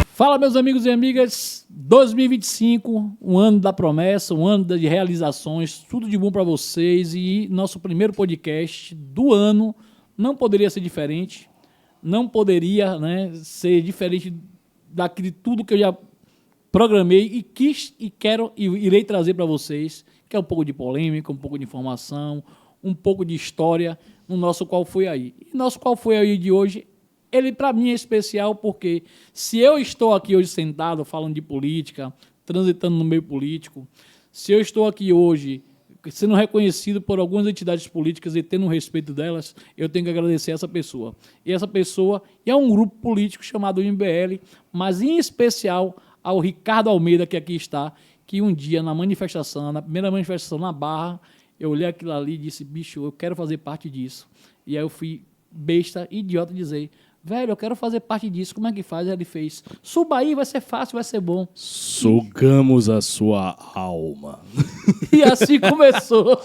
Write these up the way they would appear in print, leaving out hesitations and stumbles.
Fala, meus amigos e amigas, 2025, um ano da promessa, um ano de realizações, tudo de bom para vocês. E nosso primeiro podcast do ano não poderia ser diferente, não poderia, ser diferente daquilo tudo que eu já programei e quis e quero e irei trazer para vocês, que é um pouco de polêmica, um pouco de informação, um pouco de história no nosso Qual Foi Aí. E nosso Qual Foi Aí de hoje, ele para mim é especial porque se eu estou aqui hoje sentado falando de política, transitando no meio político, se eu estou aqui hoje sendo reconhecido por algumas entidades políticas e tendo o respeito delas, eu tenho que agradecer essa pessoa. E essa pessoa é um grupo político chamado MBL, mas em especial ao Ricardo Almeida, que aqui está, que um dia na primeira manifestação na Barra, eu olhei aquilo ali e disse, bicho, eu quero fazer parte disso. E aí eu fui besta, idiota, dizer, velho, eu quero fazer parte disso, como é que faz? Aí ele fez, suba aí, vai ser fácil, vai ser bom. Sugamos a sua alma. E assim começou.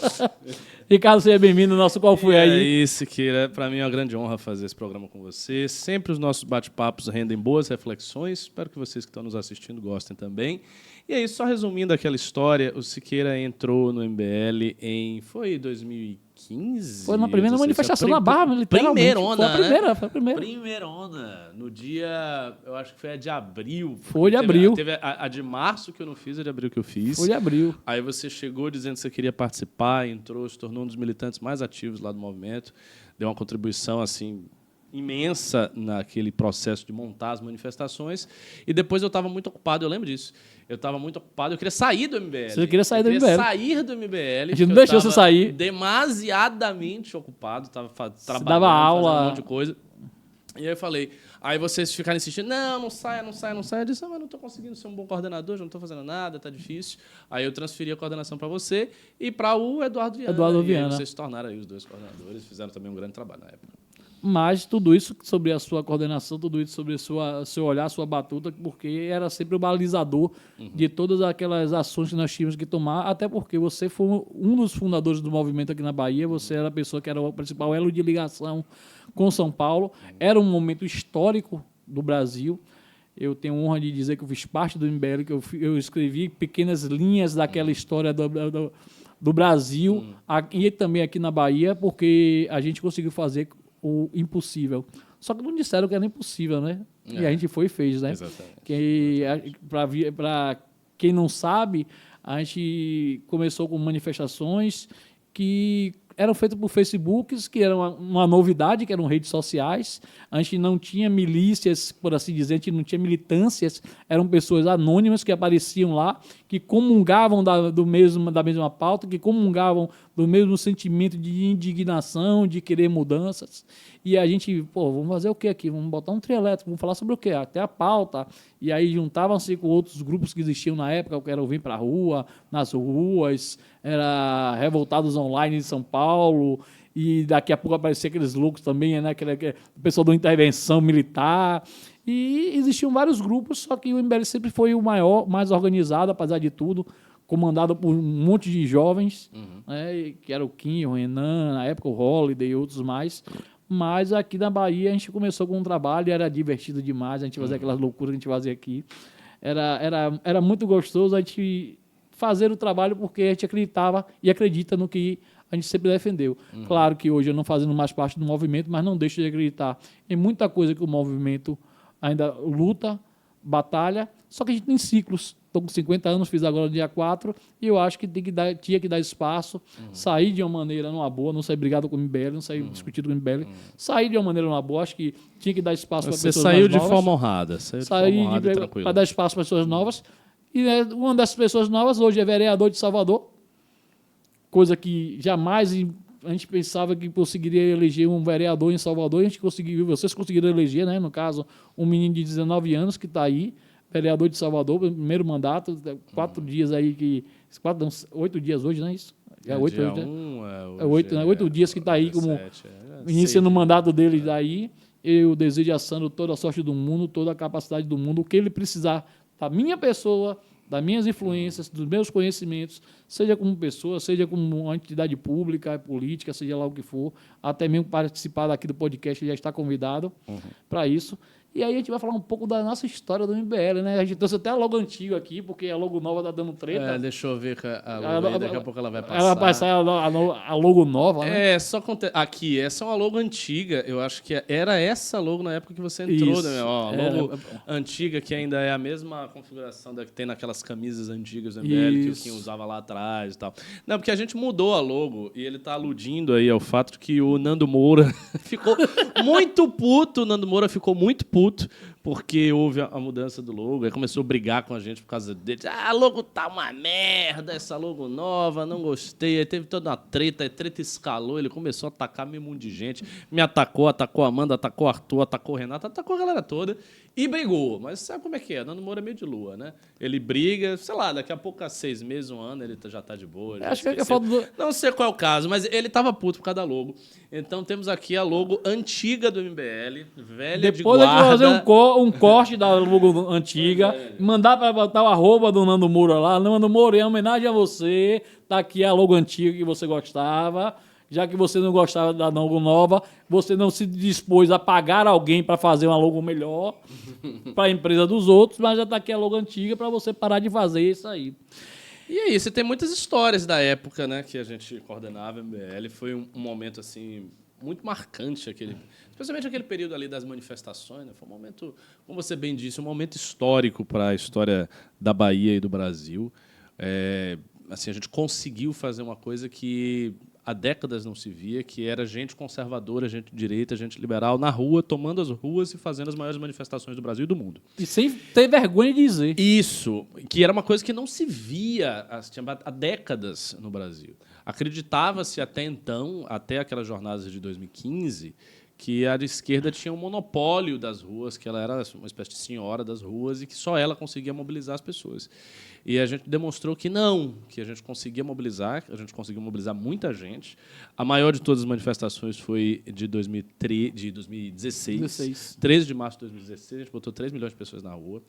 Ricardo, seja bem-vindo ao nosso Qual Foi Aí. É isso, Kira. Para mim é uma grande honra fazer esse programa com você. Sempre os nossos bate-papos rendem boas reflexões. Espero que vocês que estão nos assistindo gostem também. E aí, só resumindo aquela história, o Siqueira entrou no MBL foi 2015? Foi na primeira manifestação na Barra, literalmente. Foi a primeira. Primeirona. No dia, eu acho que foi a de abril. Foi de abril. Teve a de março que eu não fiz, a de abril que eu fiz. Foi de abril. Aí você chegou dizendo que você queria participar, entrou, se tornou um dos militantes mais ativos lá do movimento, deu uma contribuição assim imensa naquele processo de montar as manifestações. E depois eu estava muito ocupado, eu lembro disso. Eu estava muito ocupado, eu queria sair do MBL. Você queria sair do MBL? Eu queria sair do MBL. A gente não deixou você sair. Demasiadamente ocupado, estava trabalhando, dava aula, fazendo um monte de coisa. E aí eu falei, aí vocês ficaram insistindo, não saia. Eu disse, mas não estou conseguindo ser um bom coordenador, já não estou fazendo nada, está difícil. Aí eu transferi a coordenação para você e para o Eduardo Viana. E vocês se tornaram aí os dois coordenadores, fizeram também um grande trabalho na época. Mas tudo isso sobre a sua coordenação, tudo isso sobre seu olhar, sua batuta, porque era sempre o balizador de todas aquelas ações que nós tínhamos que tomar, até porque você foi um dos fundadores do movimento aqui na Bahia, você era a pessoa que era o principal elo de ligação com São Paulo, era um momento histórico do Brasil. Eu tenho honra de dizer que eu fiz parte do MBL, que eu escrevi pequenas linhas daquela história do Brasil, e também aqui na Bahia, porque a gente conseguiu fazer o impossível. Só que não disseram que era impossível, né? E a gente foi e fez, né? Exatamente. Para quem não sabe, a gente começou com manifestações que eram feitas por Facebooks, que era uma novidade, que eram redes sociais. A gente não tinha milícias, por assim dizer, a gente não tinha militâncias, eram pessoas anônimas que apareciam lá, que comungavam da mesma pauta, que comungavam do mesmo sentimento de indignação, de querer mudanças. E a gente, vamos fazer o que aqui? Vamos botar um trio elétrico, vamos falar sobre o quê? Até a pauta. E aí juntavam-se com outros grupos que existiam na época, que eram Vir para a Rua, nas ruas, era Revoltados Online de São Paulo, e daqui a pouco aparecia aqueles loucos também, né? O pessoal da intervenção militar. E existiam vários grupos, só que o MBL sempre foi o maior, mais organizado, apesar de tudo, comandado por um monte de jovens, né, que era o Kim, o Renan, na época o Holiday e outros mais. Mas aqui na Bahia a gente começou com um trabalho, era divertido demais, a gente fazia aquelas loucuras que a gente fazia aqui. Era muito gostoso a gente fazer o trabalho porque a gente acreditava e acredita no que a gente sempre defendeu. Claro que hoje eu não fazendo mais parte do movimento, mas não deixo de acreditar em muita coisa que o movimento ainda luta, batalha, só que a gente tem ciclos. Estou com 50 anos, fiz agora no dia 4, e eu acho que tinha que dar espaço, sair de uma maneira numa boa, não sair brigado com o MBL, não sair discutido com o MBL, sair de uma maneira numa boa, acho que tinha que dar espaço para pessoas novas. Você saiu de forma honrada, para dar espaço para pessoas novas, e uma dessas pessoas novas hoje é vereador de Salvador, coisa que jamais a gente pensava que conseguiria eleger um vereador em Salvador, vocês conseguiram eleger, né, no caso, um menino de 19 anos que está aí, vereador de Salvador, primeiro mandato, 4 dias aí, 8 dias hoje, não é isso? É 8 hoje, né? 8 dias que está aí como iniciando o mandato dele daí. Eu desejo a Sandro toda a sorte do mundo, toda a capacidade do mundo, o que ele precisar da minha pessoa, das minhas influências, dos meus conhecimentos, seja como pessoa, seja como uma entidade pública, política, seja lá o que for, até mesmo participar daqui do podcast, já está convidado para isso. E aí a gente vai falar um pouco da nossa história do MBL, né? A gente trouxe até a logo antiga aqui, porque a logo nova tá dando treta. Deixa eu ver a logo aí, daqui a pouco ela vai passar. Ela vai passar a logo nova, né? Aqui, essa é uma logo antiga. Eu acho que era essa logo na época que você entrou, Isso. né? Ó, a logo antiga, que ainda é a mesma configuração da que tem naquelas camisas antigas do MBL, que o Kim usava lá atrás e tal. Não, porque a gente mudou a logo e ele tá aludindo aí ao fato de que o Nando Moura ficou muito puto. O Nando Moura ficou muito puto porque houve a mudança do logo, aí começou a brigar com a gente por causa dele. A logo tá uma merda, essa logo nova, não gostei. Aí teve toda uma treta, a treta escalou, ele começou a atacar meio mundo de gente. Me atacou a Amanda, atacou o Arthur, atacou o Renato, atacou a galera toda e brigou. Mas sabe como é que é? Nando Moura é meio de lua, né? Ele briga, sei lá, daqui a pouco, há 6 meses, 1 ano, ele já tá de boa. Acho que falta Não sei qual é o caso, mas ele tava puto por causa da logo. Então temos aqui a logo antiga do MBL, velha de guarda. Depois a gente vai fazer um corte da logo antiga, mandar para botar o arroba do Nando Moura lá. Nando Moura, em homenagem a você, tá aqui a logo antiga que você gostava. Já que você não gostava da logo nova, você não se dispôs a pagar alguém para fazer uma logo melhor para a empresa dos outros, mas já está aqui a logo antiga para você parar de fazer isso aí. E aí, você tem muitas histórias da época, né, que a gente coordenava a MBL. Foi um momento assim muito marcante, especialmente aquele período ali das manifestações. Né? Foi um momento, como você bem disse, um momento histórico para a história da Bahia e do Brasil. Assim, a gente conseguiu fazer uma coisa que há décadas não se via, que era gente conservadora, gente de direita, gente liberal na rua, tomando as ruas e fazendo as maiores manifestações do Brasil e do mundo. E sem ter vergonha de dizer. Isso, que era uma coisa que não se via há décadas no Brasil. Acreditava-se até então, até aquelas jornadas de 2015, que a de esquerda tinha um monopólio das ruas, que ela era uma espécie de senhora das ruas e que só ela conseguia mobilizar as pessoas. E a gente demonstrou que não, que a gente conseguiu mobilizar muita gente. A maior de todas as manifestações foi de 2016. 13 de março de 2016, a gente botou 3 milhões de pessoas na rua.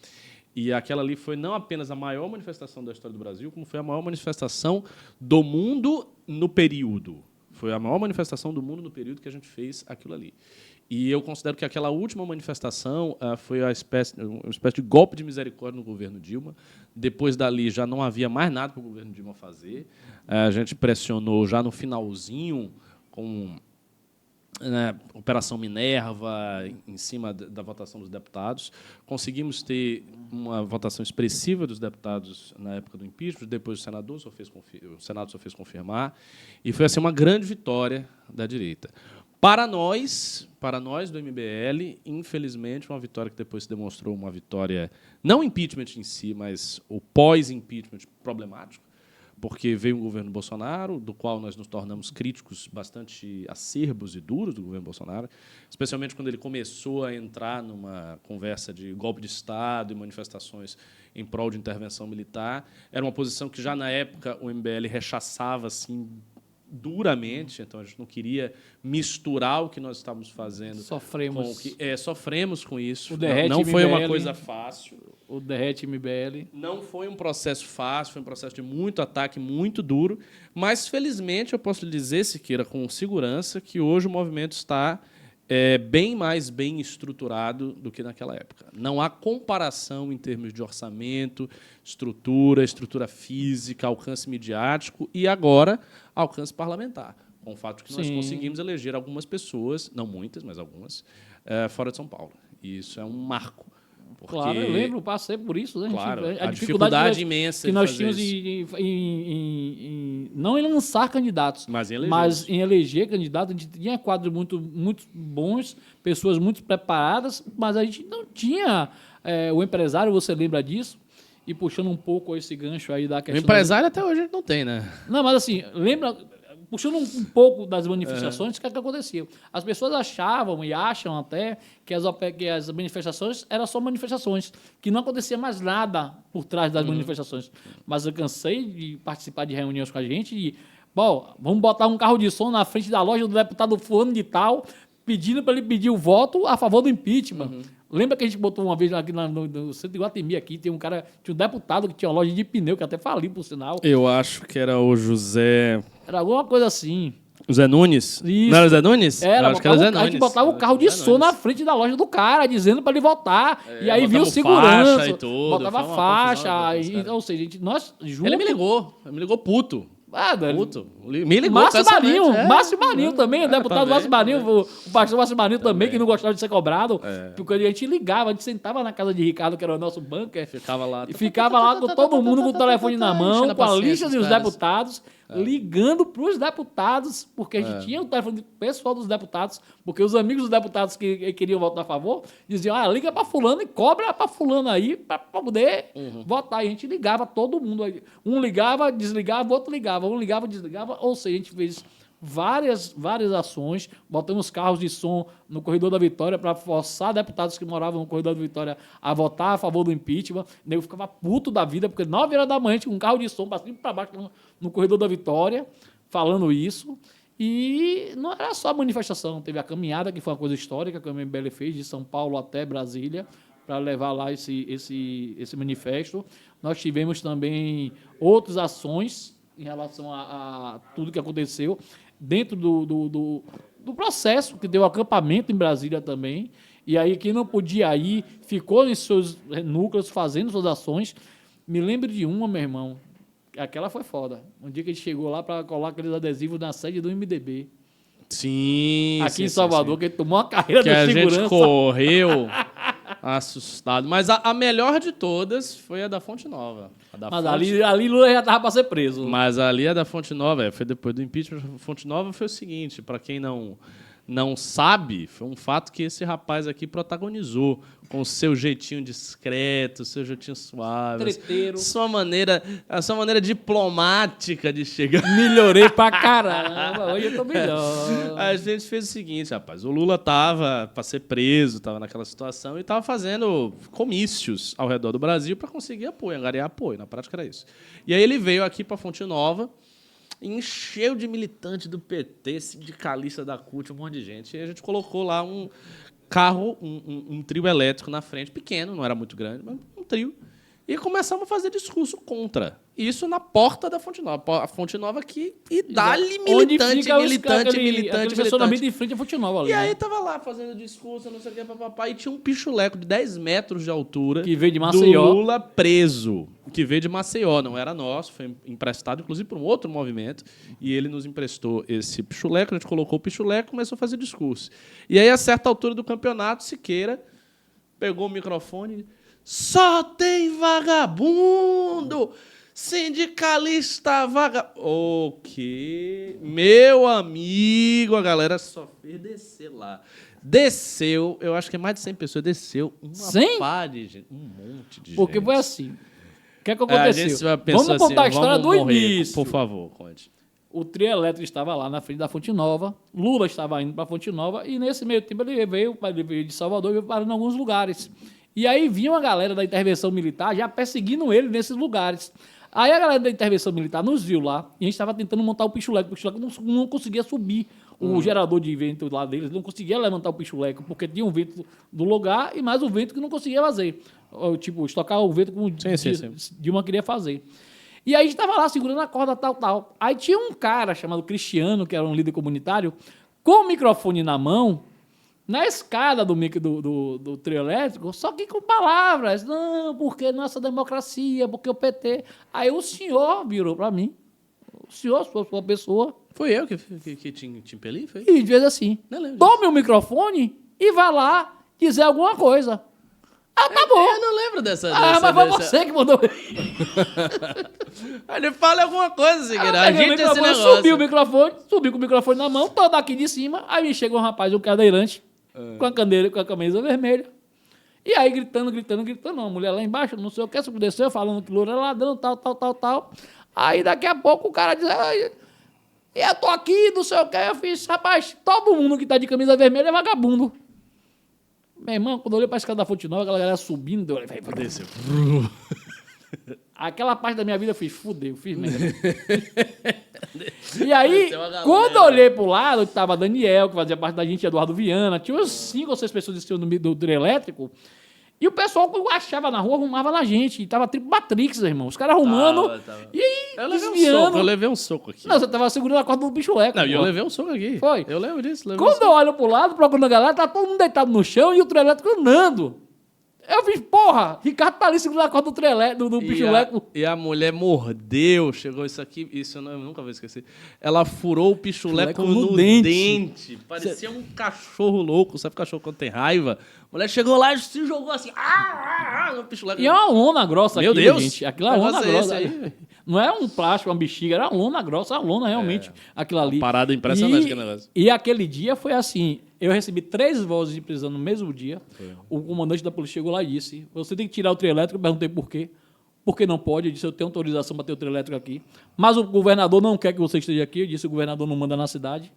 E aquela ali foi não apenas a maior manifestação da história do Brasil, como foi a maior manifestação do mundo no período. Foi a maior manifestação do mundo no período que a gente fez aquilo ali. E eu considero que aquela última manifestação foi uma espécie de golpe de misericórdia no governo Dilma. Depois dali já não havia mais nada para o governo Dilma fazer. A gente pressionou já no finalzinho com Operação Minerva, em cima da votação dos deputados. Conseguimos ter uma votação expressiva dos deputados na época do impeachment, depois o Senado só fez confirmar, e foi assim, uma grande vitória da direita. Para nós do MBL, infelizmente, uma vitória que depois se demonstrou uma vitória, não impeachment em si, mas o pós-impeachment problemático, porque veio um governo Bolsonaro, do qual nós nos tornamos críticos bastante acerbos e duros do governo Bolsonaro, especialmente quando ele começou a entrar numa conversa de golpe de Estado e manifestações em prol de intervenção militar. Era uma posição que já na época o MBL rechaçava assim, duramente, então a gente não queria misturar o que nós estávamos fazendo. Sofremos com isso. Não foi uma coisa fácil. O Derrete MBL. Não foi um processo fácil, foi um processo de muito ataque, muito duro, mas, felizmente, eu posso lhe dizer, Siqueira, com segurança, que hoje o movimento está bem mais bem estruturado do que naquela época. Não há comparação em termos de orçamento, estrutura física, alcance midiático e, agora, alcance parlamentar, com o fato de que nós conseguimos eleger algumas pessoas, não muitas, mas algumas, fora de São Paulo. E isso é um marco. Porque, claro, eu lembro, passei por isso. Né? Claro, a dificuldade imensa que nós tínhamos não em lançar candidatos, mas em eleger candidatos. A gente tinha quadros muito bons, pessoas muito preparadas, mas a gente não tinha o empresário, você lembra disso? E puxando um pouco esse gancho aí da questão... O empresário até hoje a gente não tem, né? Não, mas assim, lembra... Puxando um pouco das manifestações, o que acontecia? As pessoas achavam e acham até que as manifestações eram só manifestações, que não acontecia mais nada por trás das manifestações. Mas eu cansei de participar de reuniões com a gente e, vamos botar um carro de som na frente da loja do deputado fulano de tal, pedindo para ele pedir o voto a favor do impeachment. Lembra que a gente botou uma vez aqui no centro de Guatemi, aqui, tinha um deputado que tinha uma loja de pneu, que até faliu, por sinal. Eu acho que era o José... Era alguma coisa assim. Zé Nunes? Isso. Não era o Zé Nunes? Era, eu acho que era o Zé Nunes. a gente botava o carro de som na frente da loja do cara, dizendo para ele voltar. E aí viu o botava segurança. faixa e tudo, botava foi uma faixa. confusão, Ou seja, nós juntos... Ele me ligou puto. Puto. Me ligou. Márcio pessoalmente, Marinho, Márcio Marinho também, o deputado também, Márcio Marinho, o pastor Márcio Marinho também, que não gostava de ser cobrado, É. porque a gente ligava, a gente sentava na casa de Ricardo, que era o nosso bunker, Ficava lá. e ficava lá com todo mundo com o telefone na mão, enchendo a com a paciência lista dos dos caras. deputados, ligando para os deputados, porque a gente tinha o telefone pessoal dos deputados, porque os amigos dos deputados que queriam votar a favor diziam, liga para fulano e cobra para fulano aí, para poder votar. E a gente ligava, todo mundo. Um ligava, desligava, o outro ligava. Um ligava, desligava. Ou seja, a gente fez várias ações, botamos carros de som no Corredor da Vitória para forçar deputados que moravam no Corredor da Vitória a votar a favor do impeachment. O nego ficava puto da vida, porque 9 horas da manhã tinha um carro de som para cima e para baixo no Corredor da Vitória, falando isso. E não era só a manifestação, teve a caminhada, que foi uma coisa histórica que o MBL fez, de São Paulo até Brasília, para levar lá esse manifesto. Nós tivemos também outras ações em relação a tudo que aconteceu, dentro do processo, que deu acampamento em Brasília também. E aí quem não podia ir, ficou em seus núcleos, fazendo suas ações. Me lembro de uma, meu irmão, aquela foi foda. Um dia que a gente chegou lá para colar aqueles adesivos na sede do MDB. Sim. Aqui em Salvador, que ele tomou uma carreira que de a segurança. gente correu assustado. Mas a melhor de todas foi a da Fonte Nova. Mas ali Lula já estava para ser preso. Mas ali a da Fonte Nova, foi depois do impeachment. A Fonte Nova foi o seguinte, para quem não sabe, foi um fato que esse rapaz aqui protagonizou, com o seu jeitinho discreto, seu jeitinho suave, Treteiro. a sua maneira diplomática de chegar. Melhorei pra caramba, hoje eu tô melhor. A gente fez o seguinte, rapaz, o Lula tava para ser preso, tava naquela situação e tava fazendo comícios ao redor do Brasil para conseguir apoio, angariar apoio, na prática era isso. E aí ele veio aqui para Fonte Nova, encheu de militante do PT, sindicalista da CUT, um monte de gente. E a gente colocou lá um carro, um trio elétrico na frente, pequeno, não era muito grande, mas um trio. E começamos a fazer discurso contra. Isso na porta da Fonte Nova. A Fonte Nova aqui, e dá-lhe militante. Estacionamento em frente à Fonte Nova ali. E aí tava lá fazendo discurso, não sei o que, papapá, e tinha um pichuleco de 10 metros de altura. Que veio de Maceió. Do Lula preso. Que veio de Maceió, não era nosso, foi emprestado, inclusive, por um outro movimento. E ele nos emprestou esse pichuleco, a gente colocou o pichuleco e começou a fazer discurso. E aí, a certa altura do campeonato, Siqueira pegou o microfone... Só tem vagabundo! Sindicalista vagabundo! O quê? Meu amigo, a galera só fez descer lá. Desceu, eu acho que é mais de 100 pessoas, desceu pá de gente, um monte de gente. Porque foi assim. O que é que aconteceu? Vamos contar a história do início. Por favor, conte. O trio elétrico estava lá na frente da Fonte Nova, Lula estava indo para a Fonte Nova, e nesse meio tempo ele veio de Salvador e veio parando em alguns lugares. E aí vinha uma galera da intervenção militar já perseguindo ele nesses lugares. Aí a galera da intervenção militar nos viu lá e a gente estava tentando montar o pichuleco. O pichuleco não conseguia subir o gerador de vento lá deles, não conseguia levantar o pichuleco, porque tinha um vento do lugar e mais o vento que não conseguia fazer. Tipo, estocar o vento como Dilma queria fazer. E aí a gente estava lá segurando a corda, tal. Aí tinha um cara chamado Cristiano, que era um líder comunitário, com o microfone na mão, na escada do trio elétrico, só que com palavras. Não, porque nossa democracia, porque o PT. Aí o senhor virou para mim. O senhor, sua pessoa. Foi eu que te impeli? Foi? E fez assim. Tome o microfone e vá lá dizer alguma coisa. Tá bom. Eu não lembro dessa. Mas foi você que mandou. Ele fala alguma coisa, Siqueira. A gente esse negócio. Subi com o microfone na mão, todo aqui de cima. Aí me chega um rapaz, um cadeirante, com a camisa vermelha. E aí gritando, uma mulher lá embaixo, não sei o que, desceu, falando que Lula era ladrão, tal. Aí daqui a pouco o cara diz, eu tô aqui, não sei o que, eu fiz, rapaz, todo mundo que tá de camisa vermelha é vagabundo. Meu irmão, quando eu olhei pra escada da Fonte Nova, aquela galera subindo, eu falei, desceu. aquela parte da minha vida eu fiz merda. E aí, quando eu olhei pro lado, tava Daniel, que fazia parte da gente, Eduardo Viana, tinha umas 5 ou 6 pessoas do trio elétrico, e o pessoal que eu achava na rua arrumava na gente, e tava tipo Matrix, irmão, os caras arrumando, e aí desviando. Eu levei um soco aqui. Não, você tava segurando a corda do bicho leco. Não, e eu levei um soco aqui. Foi. Eu lembro disso. Quando eu olho pro lado, procurando a galera, tá todo mundo deitado no chão e o trio elétrico andando. Eu fiz, porra, Ricardo tá ali segurando a corda do bicho leco. E a mulher mordeu, chegou isso aqui, isso eu nunca vou esquecer. Ela furou o pichuleco no dente. Parecia um cachorro louco, sabe cachorro quando tem raiva? A mulher chegou lá e se jogou assim, no pichuleco. E é uma lona grossa Meu aqui, Deus, gente. Aquilo é uma lona grossa. Não é um plástico, uma bexiga, era uma lona grossa, uma lona realmente, aquilo ali. Uma parada impressionante aquele negócio. E aquele dia foi assim, eu recebi 3 vozes de prisão no mesmo dia. O comandante da polícia chegou lá e disse, você tem que tirar o trio elétrico. Eu perguntei por quê. Por que não pode? Eu disse, eu tenho autorização para ter o trio elétrico aqui. Mas o governador não quer que você esteja aqui. Eu disse, o governador não manda na cidade.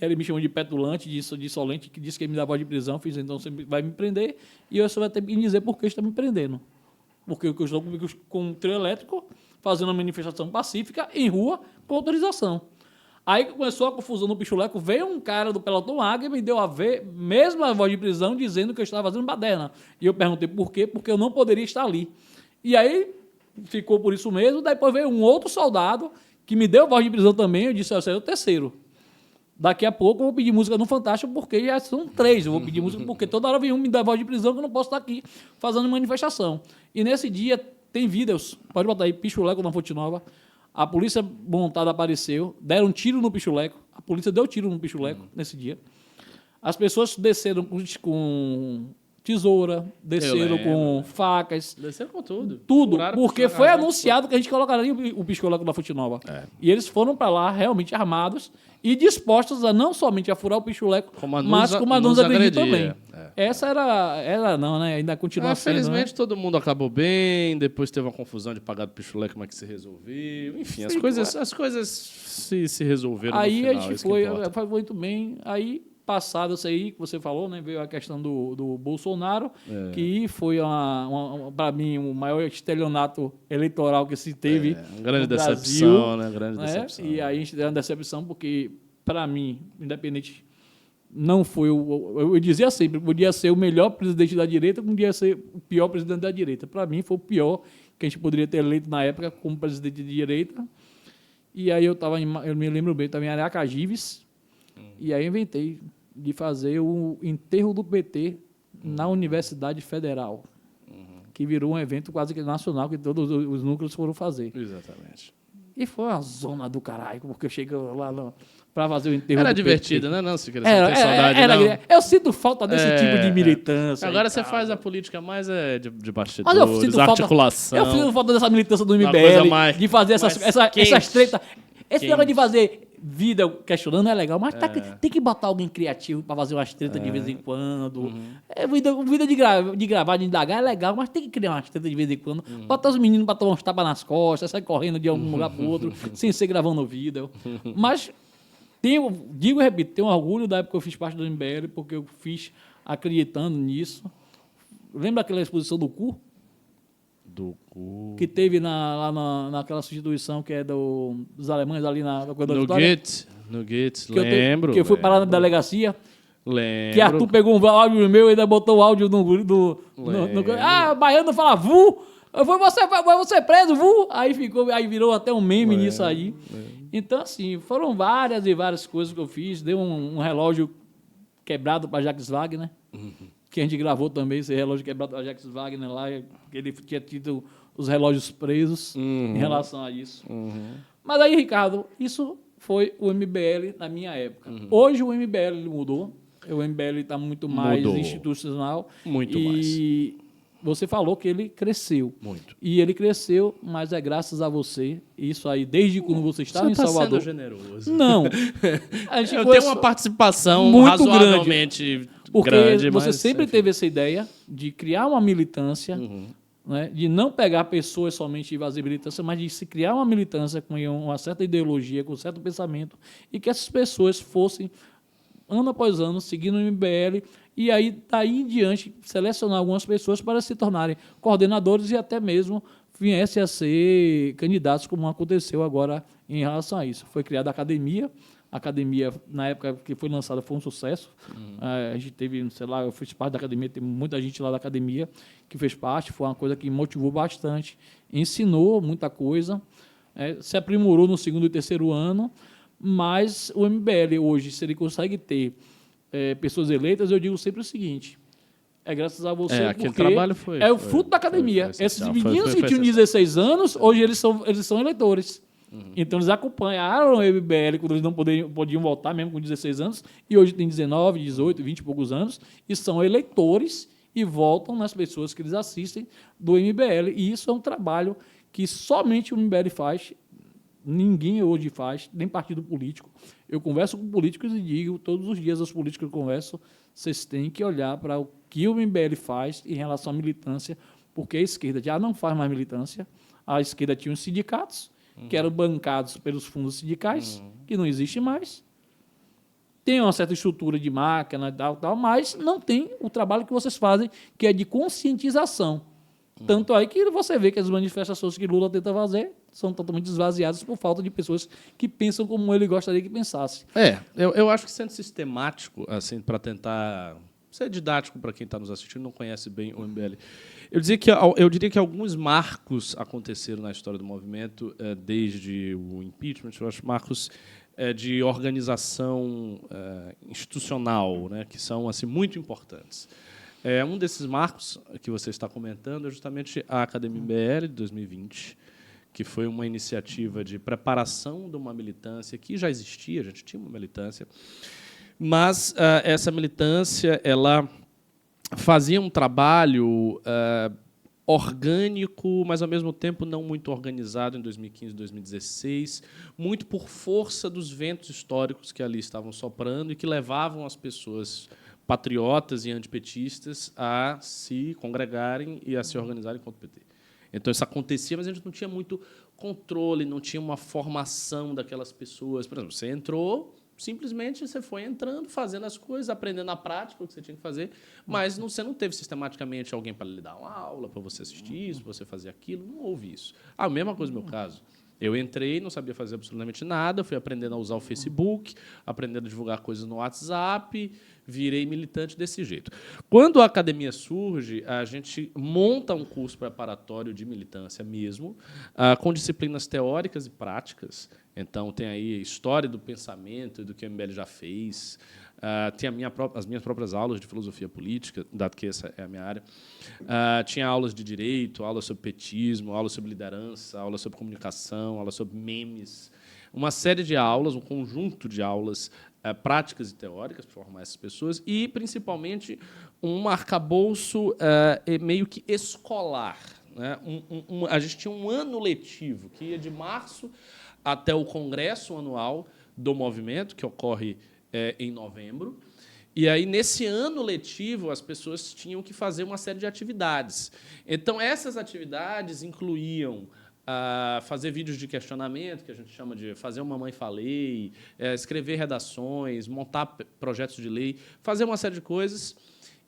Ele me chamou de petulante, de insolente, que disse que ia me dar voz de prisão. Eu fiz, então você vai me prender e você vai ter que me dizer por que está me prendendo. Porque eu estou com o trio elétrico fazendo uma manifestação pacífica em rua com autorização. Aí começou a confusão no pichuleco, veio um cara do pelotão Águia e me deu a ver, mesmo a voz de prisão, dizendo que eu estava fazendo baderna. E eu perguntei por quê, porque eu não poderia estar ali. E aí ficou por isso mesmo, depois veio um outro soldado que me deu voz de prisão também, eu disse, esse é o terceiro. Daqui a pouco eu vou pedir música no Fantástico, porque já são 3. Eu vou pedir música porque toda hora vem um me dar voz de prisão que eu não posso estar aqui fazendo manifestação. E nesse dia tem vídeos, pode botar aí, pichuleco na Fonte Nova. A polícia montada apareceu, deram um tiro no pichuleco. A polícia deu tiro no pichuleco nesse dia. As pessoas desceram com tesoura, desceram com facas. Desceram com tudo. Tudo, porque foi anunciado que a gente colocaria o pichuleco na Fonte Nova. E eles foram para lá realmente armados e dispostos a não somente a furar o pichuleco, mas como a nos agredir também. Essa era não, né? Ainda continua sendo. Felizmente né? todo mundo acabou bem, depois teve uma confusão de pagar do pichuleco, como é que se resolveu. Enfim, as coisas se resolveram aí no final. A gente foi muito bem. Aí, passado isso aí que você falou, né? Veio a questão do Bolsonaro, que foi, para mim, o maior estelionato eleitoral que se teve uma grande decepção, né? Grande decepção. E aí a gente teve uma decepção porque, para mim, independente, não foi eu dizia sempre, podia ser o melhor presidente da direita, podia ser o pior presidente da direita. Para mim, foi o pior que a gente poderia ter eleito na época como presidente de direita. E aí eu me lembro bem, estava em Aracajibes, e aí inventei de fazer o enterro do PT na Universidade Federal, que virou um evento quase que nacional, que todos os núcleos foram fazer. Exatamente. E foi uma zona do caralho, porque eu cheguei lá para fazer o enterro Era do divertido, PT. né? Não, se queria ter saudade, não. Eu sinto falta desse tipo de militância. Agora você faz a política mais de Mas eu bastidores, sinto articulação. Eu sinto falta dessa militância do Uma MBL, coisa mais- de fazer essas tretas. Esse Quente. negócio de fazer vida questionando é legal, mas tem que botar alguém criativo para fazer umas tretas de vez em quando. Vida de gravar, de indagar é legal, mas tem que criar umas tretas de vez em quando. Botar os meninos para tomar uns tapas nas costas, sair correndo de algum lugar para outro, sem ser gravando vídeo. Mas digo e repito, tenho orgulho da época que eu fiz parte do MBL, porque eu fiz acreditando nisso. Lembra aquela exposição do cu? Do cu. Que teve naquela substituição que é dos alemães ali na Corredor No Goethe, lembro. Que eu fui parar na delegacia. Lembro. Que Arthur pegou um áudio meu e ainda botou o áudio no o baiano fala vu! Você preso, vu! Aí virou até um meme nisso aí. Então, assim, foram várias e várias coisas que eu fiz. Deu um relógio quebrado para Jacques Wagner, que a gente gravou também, esse relógio quebrado para Jacques Wagner lá, que ele tinha tido os relógios presos em relação a isso. Mas aí, Ricardo, isso foi o MBL na minha época. Hoje o MBL mudou, o MBL está muito mais institucional. Muito e você falou que ele cresceu. Muito. E ele cresceu, mas é graças a você. Isso aí, desde quando você estava em Salvador. Você está sendo generoso. Não. Eu tenho uma participação muito razoavelmente porque grande. Você mas, sempre enfim. teve essa ideia de criar uma militância, né, de não pegar pessoas somente e fazer militância, mas de se criar uma militância com uma certa ideologia, com um certo pensamento, e que essas pessoas fossem, ano após ano, seguindo o MBL, e aí, daí em diante, selecionar algumas pessoas para se tornarem coordenadores e até mesmo viessem a ser candidatos, como aconteceu agora em relação a isso. Foi criada a academia, na época que foi lançada, foi um sucesso. A gente teve, sei lá, eu fiz parte da academia, tem muita gente lá da academia que fez parte, foi uma coisa que motivou bastante, ensinou muita coisa, se aprimorou no segundo e terceiro ano, mas o MBL hoje, se ele consegue ter pessoas eleitas, eu digo sempre o seguinte: é graças a você, aquele porque trabalho foi, é o fruto da academia. foi Esses essencial. meninos que tinham 16 anos, hoje eles são eleitores. Então eles acompanharam o MBL quando eles não podiam votar, mesmo com 16 anos, e hoje tem 19, 18, 20 e poucos anos, e são eleitores e votam nas pessoas que eles assistem do MBL. E isso é um trabalho que somente o MBL faz, ninguém hoje faz, nem partido político. Eu converso com políticos e digo, todos os dias aos políticos que eu converso, vocês têm que olhar para o que o MBL faz em relação à militância, porque a esquerda já não faz mais militância. A esquerda tinha os sindicatos, que eram bancados pelos fundos sindicais, que não existe mais. Tem uma certa estrutura de máquina e tal, mas não tem o trabalho que vocês fazem, que é de conscientização. Tanto aí que você vê que as manifestações que Lula tenta fazer são totalmente esvaziadas por falta de pessoas que pensam como ele gostaria que pensasse. Eu acho que sendo sistemático, assim, para tentar ser didático para quem está nos assistindo e não conhece bem o MBL, eu diria que alguns marcos aconteceram na história do movimento, desde o impeachment, eu acho marcos de organização institucional, né, que são assim, muito importantes. Um desses marcos que você está comentando é justamente a Academia MBL de 2020, que foi uma iniciativa de preparação de uma militância que já existia, a gente tinha uma militância, mas essa militância ela fazia um trabalho orgânico, mas, ao mesmo tempo, não muito organizado em 2015 e 2016, muito por força dos ventos históricos que ali estavam soprando e que levavam as pessoas patriotas e antipetistas a se congregarem e a se organizarem contra o PT. Então, isso acontecia, mas a gente não tinha muito controle, não tinha uma formação daquelas pessoas. Por exemplo, você entrou, simplesmente você foi entrando, fazendo as coisas, aprendendo na prática o que você tinha que fazer, mas você não teve sistematicamente alguém para lhe dar uma aula, para você assistir isso, para você fazer aquilo, não houve isso. A mesma coisa no meu caso. Eu entrei, não sabia fazer absolutamente nada, fui aprendendo a usar o Facebook, aprendendo a divulgar coisas no WhatsApp, virei militante desse jeito. Quando a academia surge, a gente monta um curso preparatório de militância mesmo, com disciplinas teóricas e práticas. Então, tem aí a história do pensamento e do que o MBL já fez, tem as minhas próprias aulas de filosofia política, dado que essa é a minha área. Tinha aulas de direito, aulas sobre petismo, aulas sobre liderança, aulas sobre comunicação, aulas sobre memes. Uma série de aulas, um conjunto de aulas práticas e teóricas para formar essas pessoas e, principalmente, um arcabouço meio que escolar. Né? A gente tinha um ano letivo que ia de março até o congresso anual do movimento, que ocorre em novembro. E aí, nesse ano letivo, as pessoas tinham que fazer uma série de atividades. Então, essas atividades incluíam fazer vídeos de questionamento, que a gente chama de fazer uma Mamãe Falei, escrever redações, montar projetos de lei, fazer uma série de coisas.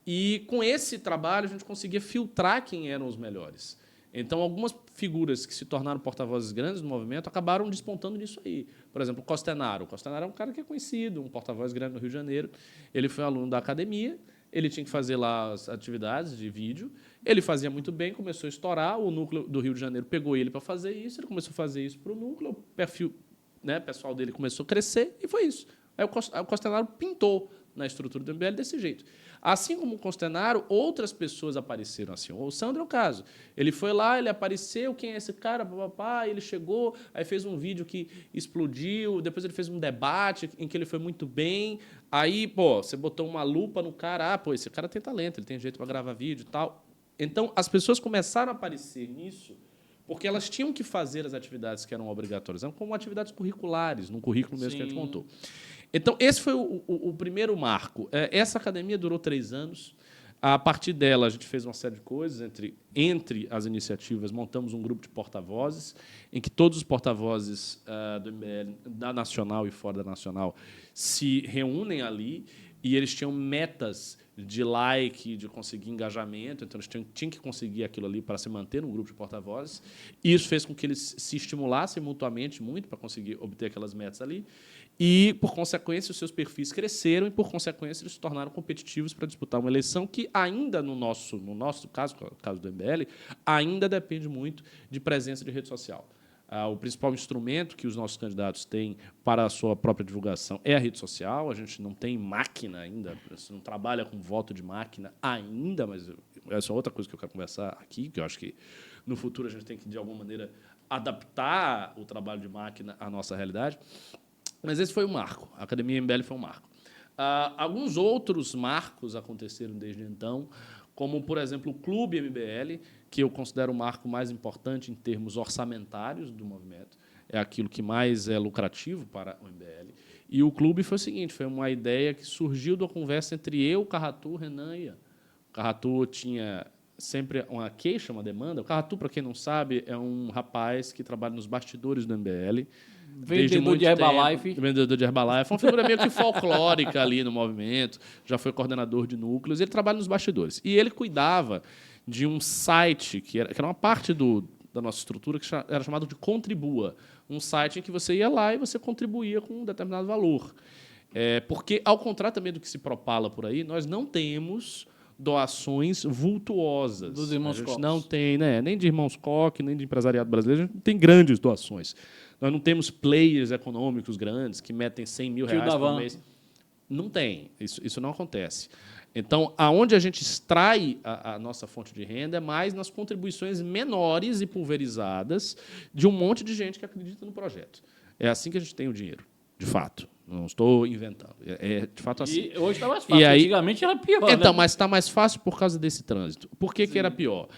E, com esse trabalho, a gente conseguia filtrar quem eram os melhores. Então, algumas figuras que se tornaram porta-vozes grandes do movimento acabaram despontando nisso aí. Por exemplo, o Costenaro. O Costenaro é um cara que é conhecido, um porta-voz grande no Rio de Janeiro. Ele foi aluno da academia, ele tinha que fazer lá as atividades de vídeo. Ele fazia muito bem, começou a estourar, o núcleo do Rio de Janeiro pegou ele para fazer isso, ele começou a fazer isso para o núcleo, o perfil pessoal dele começou a crescer, e foi isso. Aí o Costenaro pintou na estrutura do MBL desse jeito. Assim como o Costenaro, outras pessoas apareceram assim. O Sandro é o caso. Ele foi lá, ele apareceu, quem é esse cara? Papapá, ele chegou, aí fez um vídeo que explodiu, depois ele fez um debate em que ele foi muito bem. Aí, você botou uma lupa no cara, esse cara tem talento, ele tem jeito para gravar vídeo e tal. Então, as pessoas começaram a aparecer nisso porque elas tinham que fazer as atividades que eram obrigatórias, eram como atividades curriculares, num currículo mesmo. Sim. Que a gente montou. Então, esse foi o primeiro marco. Essa academia durou 3 anos. A partir dela, a gente fez uma série de coisas. Entre as iniciativas, montamos um grupo de porta-vozes, em que todos os porta-vozes do MBL, da Nacional e fora da Nacional, se reúnem ali e eles tinham metas de like, de conseguir engajamento, então eles tinham que conseguir aquilo ali para se manter no grupo de porta-vozes. Isso fez com que eles se estimulassem mutuamente muito para conseguir obter aquelas metas ali. E, por consequência, os seus perfis cresceram e, por consequência, eles se tornaram competitivos para disputar uma eleição que ainda, no nosso caso, no caso do MBL, ainda depende muito de presença de rede social. O principal instrumento que os nossos candidatos têm para a sua própria divulgação é a rede social. A gente não tem máquina ainda, você não trabalha com voto de máquina ainda, mas essa é outra coisa que eu quero conversar aqui, que eu acho que, no futuro, a gente tem que, de alguma maneira, adaptar o trabalho de máquina à nossa realidade. Mas esse foi um marco. A Academia MBL foi um marco. Alguns outros marcos aconteceram desde então, como, por exemplo, o Clube MBL, que eu considero o marco mais importante em termos orçamentários do movimento. É aquilo que mais é lucrativo para o MBL. E o clube foi o seguinte, foi uma ideia que surgiu da conversa entre eu, o Carratu, o Renan e Ian. O Carratu tinha sempre uma queixa, uma demanda. O Carratu, para quem não sabe, é um rapaz que trabalha nos bastidores do MBL. Vendedor de Herbalife. Vendedor de Herbalife. Uma figura meio que folclórica ali no movimento. Já foi coordenador de núcleos. Ele trabalha nos bastidores. E ele cuidava de um site que era uma parte da nossa estrutura que era chamado de Contribua. Um site em que você ia lá e você contribuía com um determinado valor. Porque, ao contrário também do que se propala por aí, nós não temos doações vultuosas. Dos irmãos a gente Koch. não tem, né, nem de irmãos Koch, nem de empresariado brasileiro, a gente não tem grandes doações. Nós não temos players econômicos grandes que metem 100 mil reais por mês. Não tem. Isso não acontece. Então, aonde a gente extrai a nossa fonte de renda é mais nas contribuições menores e pulverizadas de um monte de gente que acredita no projeto. É assim que a gente tem o dinheiro, de fato. Não estou inventando. É de fato assim. E hoje está mais fácil. Antigamente era pior. Então, né? mas está mais fácil por causa desse trânsito. Por que era pior?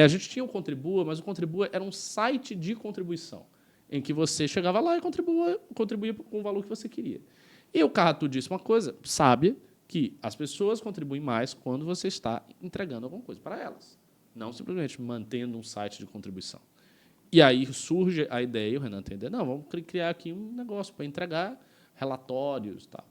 A gente tinha o Contribua, mas o Contribua era um site de contribuição, em que você chegava lá e contribuía com o valor que você queria. E o Carratu disse uma coisa sábia, que as pessoas contribuem mais quando você está entregando alguma coisa para elas, não simplesmente mantendo um site de contribuição. E aí surge a ideia, o Renan entender, não, vamos criar aqui um negócio para entregar relatórios. Tal.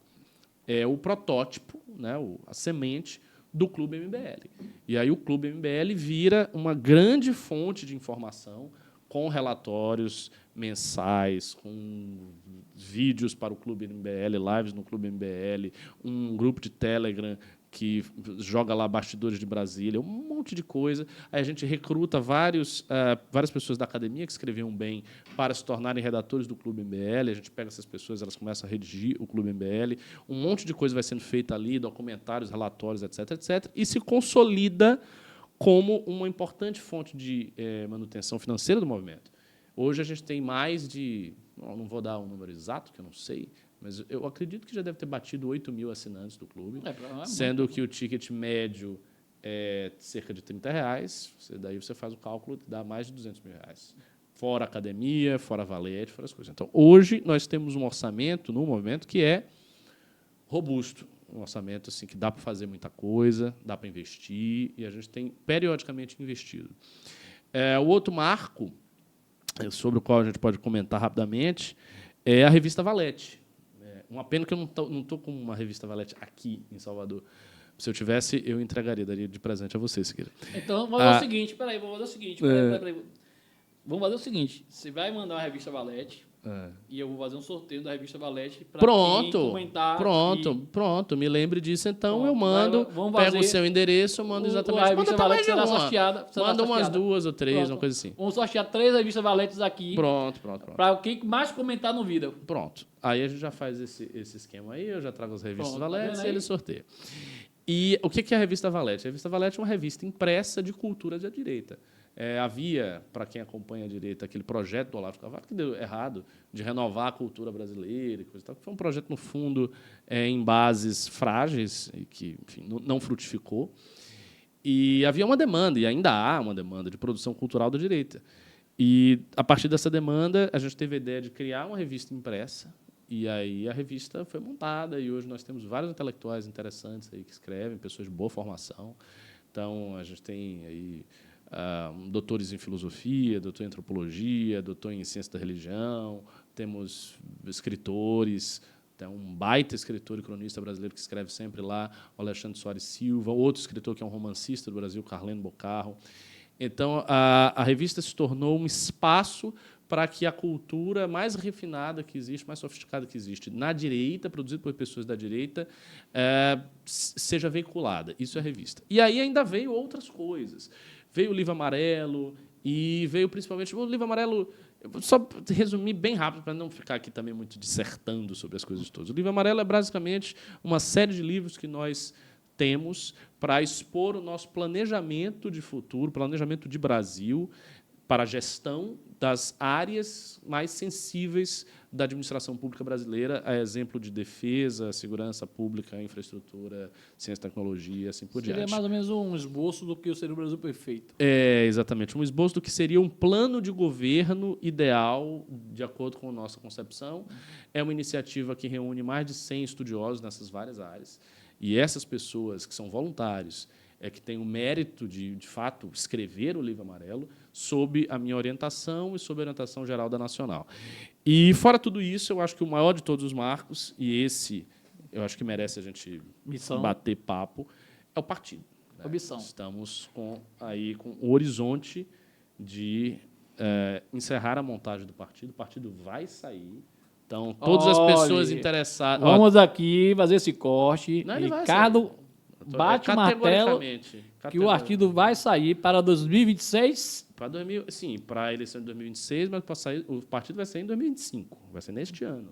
É o protótipo, né, a semente do Clube MBL. E aí o Clube MBL vira uma grande fonte de informação com relatórios mensais, com vídeos para o Clube MBL, lives no Clube MBL, um grupo de Telegram que joga lá bastidores de Brasília, um monte de coisa. Aí a gente recruta várias pessoas da academia que escreviam bem para se tornarem redatores do Clube MBL. A gente pega essas pessoas, elas começam a redigir o Clube MBL. Um monte de coisa vai sendo feita ali, documentários, relatórios, etc., etc., e se consolida como uma importante fonte de manutenção financeira do movimento. Hoje a gente tem mais de... Não vou dar um número exato, que eu não sei, mas eu acredito que já deve ter batido 8 mil assinantes do clube, sendo que o ticket médio é cerca de R$30. Daí você faz o cálculo e dá mais de R$200 mil. Fora a academia, fora a valete, fora as coisas. Então, hoje, nós temos um orçamento no movimento que é robusto. Um orçamento assim, que dá para fazer muita coisa, dá para investir, e a gente tem periodicamente investido. O outro marco, sobre o qual a gente pode comentar rapidamente, é a revista Valete. Uma pena que eu não estou com uma revista Valete aqui em Salvador. Se eu tivesse, eu entregaria, daria de presente a você, se queira. Então, vamos fazer o seguinte. Vamos fazer o seguinte. Vamos fazer o seguinte. Você vai mandar uma revista Valete e eu vou fazer um sorteio da revista Valete para quem comentar. Pronto. Me lembre disso, então eu mando, pego o seu endereço, mando exatamente. A revista Valete será sorteada. Manda umas 2 ou 3, uma coisa assim. Vamos sortear 3 revistas Valetes aqui. Pronto. Para quem mais comentar no vídeo. Pronto. Aí a gente já faz esse esquema aí, eu já trago as revistas Valetes e ele sorteia. E o que é a revista Valete? A revista Valete é uma revista impressa de cultura da direita. Havia, para quem acompanha a direita, aquele projeto do Olavo de Carvalho, que deu errado, de renovar a cultura brasileira, coisa e tal, que foi um projeto, no fundo, em bases frágeis, e que, enfim, não frutificou. E havia uma demanda, e ainda há uma demanda, de produção cultural da direita. E, a partir dessa demanda, a gente teve a ideia de criar uma revista impressa, e aí a revista foi montada, e hoje nós temos vários intelectuais interessantes aí que escrevem, pessoas de boa formação. Então, a gente tem aí doutores em filosofia, doutor em antropologia, doutor em ciência da religião, temos escritores, Tem um baita escritor e cronista brasileiro que escreve sempre lá, o Alexandre Soares Silva, outro escritor que é um romancista do Brasil, Carleno Bocarro. Então, a revista se tornou um espaço para que a cultura mais refinada que existe, mais sofisticada que existe na direita, produzida por pessoas da direita, seja veiculada. Isso é a revista. E aí ainda veio outras coisas. Veio o Livro Amarelo e veio principalmente... O Livro Amarelo... Só resumir bem rápido, para não ficar aqui também muito dissertando sobre as coisas todas. O Livro Amarelo é basicamente uma série de livros que nós temos para expor o nosso planejamento de futuro, planejamento de Brasil, para a gestão das áreas mais sensíveis da administração pública brasileira, a exemplo de defesa, segurança pública, infraestrutura, ciência e tecnologia, assim por diante. Seria mais ou menos um esboço do que seria o Brasil perfeito. É, exatamente. Um esboço do que seria um plano de governo ideal, de acordo com a nossa concepção. É uma iniciativa que reúne mais de 100 estudiosos nessas várias áreas. E essas pessoas que são voluntários, que têm o mérito de fato, escrever o Livro Amarelo, sob a minha orientação e sob a orientação geral da Nacional. E, fora tudo isso, eu acho que o maior de todos os marcos, e esse eu acho que merece a gente bater papo, é o partido. Né? Estamos com o horizonte de encerrar a montagem do partido. O partido vai sair. Então, todas as pessoas interessadas... Vamos aqui fazer esse corte. Não, Ricardo bate o martelo que o partido vai sair para 2026. Sim, para a eleição de 2026, mas o partido vai sair em 2025. Vai ser neste ano.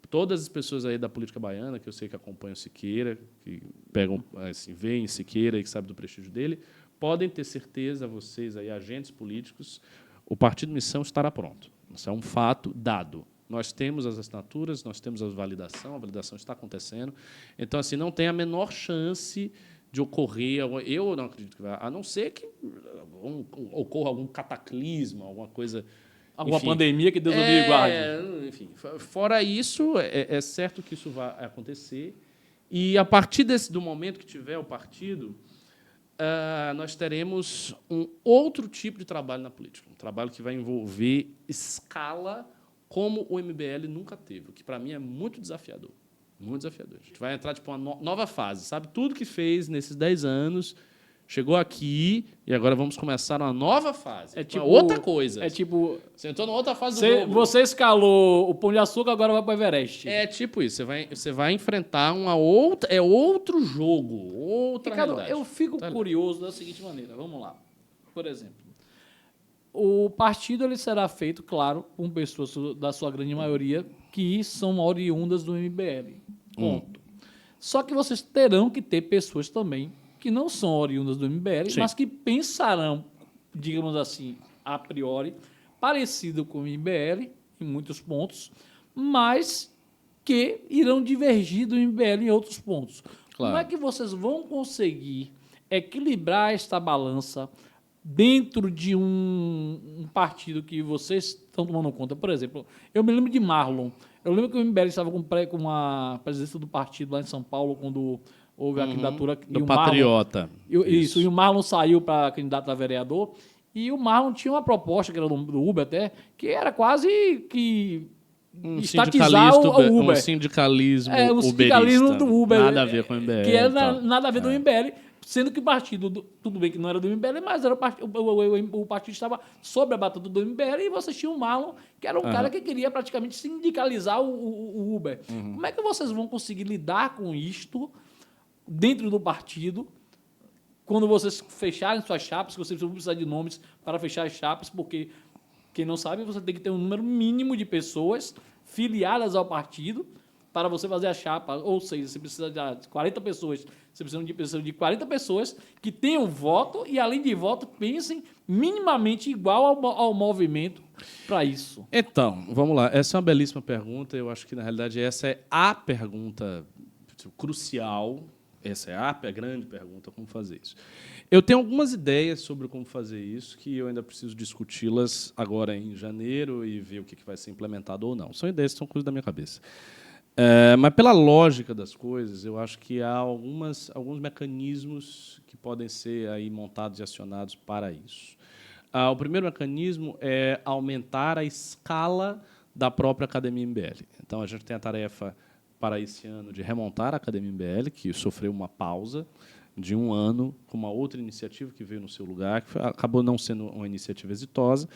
Todas as pessoas aí da política baiana, que eu sei que acompanham o Siqueira, que pegam, assim, veem Siqueira e que sabem do prestígio dele, podem ter certeza, vocês aí, agentes políticos, o Partido Missão estará pronto. Isso é um fato dado. Nós temos as assinaturas, nós temos a validação está acontecendo. Então, assim, não tem a menor chance de ocorrer... Eu não acredito que vai... A não ser que ocorra algum cataclisma, alguma coisa... Alguma pandemia que Deus me guarde. Enfim, fora isso, é certo que isso vai acontecer. E, a partir do momento que tiver o partido, nós teremos um outro tipo de trabalho na política. Um trabalho que vai envolver escala como o MBL nunca teve, o que, para mim, é muito desafiador. Muito desafiador. A gente vai entrar tipo, uma nova fase. Sabe? Tudo que fez nesses 10 anos... Chegou aqui e agora vamos começar uma nova fase. É tipo outra coisa. É tipo... Você entrou numa outra fase do jogo. Você escalou o Pão de Açúcar, agora vai para o Everest. É tipo isso. Você vai enfrentar uma outra... É outro jogo, outra Ricardo, realidade. Eu fico curioso da seguinte maneira. Vamos lá. Por exemplo, o partido ele será feito, claro, com pessoas da sua grande maioria que são oriundas do MBL. Ponto. Só que vocês terão que ter pessoas também que não são oriundas do MBL, Sim. mas que pensarão, digamos assim, a priori, parecido com o MBL, em muitos pontos, mas que irão divergir do MBL em outros pontos. Claro. Como é que vocês vão conseguir equilibrar esta balança dentro de um partido que vocês estão tomando conta? Por exemplo, eu me lembro de Marlon. Eu lembro que o MBL estava com a presidência do partido lá em São Paulo, quando houve a candidatura do Patriota. Isso, e o Marlon saiu para candidato a vereador, e o Marlon tinha uma proposta, que era do Uber até, que era quase que estatizar o Uber. Um sindicalismo o sindicalismo uberista. do Uber. Nada a ver com o MBL. Que era nada a ver do MBL, sendo que o partido, tudo bem que não era do MBL, mas era o partido estava sob a batuta do MBL, e vocês tinham o Marlon, que era um cara que queria praticamente sindicalizar o Uber. Como é que vocês vão conseguir lidar com isto dentro do partido, quando vocês fecharem suas chapas, que vocês vão precisar de nomes para fechar as chapas, porque, quem não sabe, você tem que ter um número mínimo de pessoas filiadas ao partido para você fazer a chapa. Ou seja, você precisa de 40 pessoas, você precisa de 40 pessoas que tenham voto e, além de voto, pensem minimamente igual ao movimento para isso. Então, vamos lá. Essa é uma belíssima pergunta. Eu acho que, na realidade, essa é a pergunta crucial. Essa é a grande pergunta, como fazer isso. Eu tenho algumas ideias sobre como fazer isso, que eu ainda preciso discuti-las agora em janeiro e ver o que vai ser implementado ou não. São ideias que são coisas da minha cabeça. Mas, pela lógica das coisas, eu acho que há alguns mecanismos que podem ser aí montados e acionados para isso. O primeiro mecanismo é aumentar a escala da própria Academia MBL. Então, a gente tem a tarefa para esse ano de remontar a Academia MBL, que sofreu uma pausa de 1 ano com uma outra iniciativa que veio no seu lugar, que acabou não sendo uma iniciativa exitosa,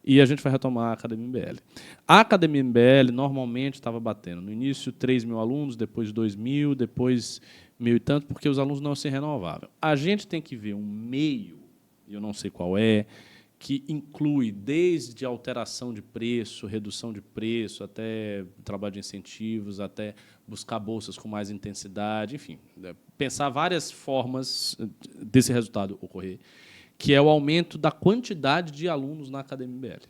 e a gente vai retomar a Academia MBL. A Academia MBL normalmente estava batendo, no início, 3.000 alunos, depois 2.000, depois 1.000 e tanto, porque os alunos não se renovavam. A gente tem que ver um meio, e eu não sei qual é, que inclui desde alteração de preço, redução de preço, até trabalho de incentivos, até buscar bolsas com mais intensidade, enfim, pensar várias formas desse resultado ocorrer, que é o aumento da quantidade de alunos na Academia MBL.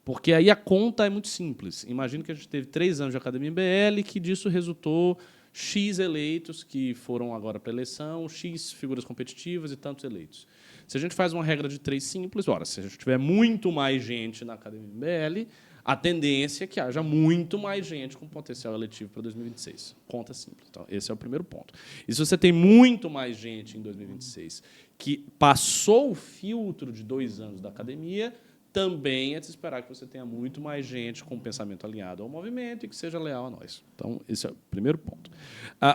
Porque aí a conta é muito simples. Imagina que a gente teve 3 anos de Academia MBL, que disso resultou X eleitos que foram agora para a eleição, X figuras competitivas e tantos eleitos. Se a gente faz uma regra de 3 simples, ora, se a gente tiver muito mais gente na Academia MBL, a tendência é que haja muito mais gente com potencial eletivo para 2026. Conta simples. Então, esse é o primeiro ponto. E se você tem muito mais gente em 2026 que passou o filtro de 2 anos da academia, também é de se esperar que você tenha muito mais gente com pensamento alinhado ao movimento e que seja leal a nós. Então, esse é o primeiro ponto.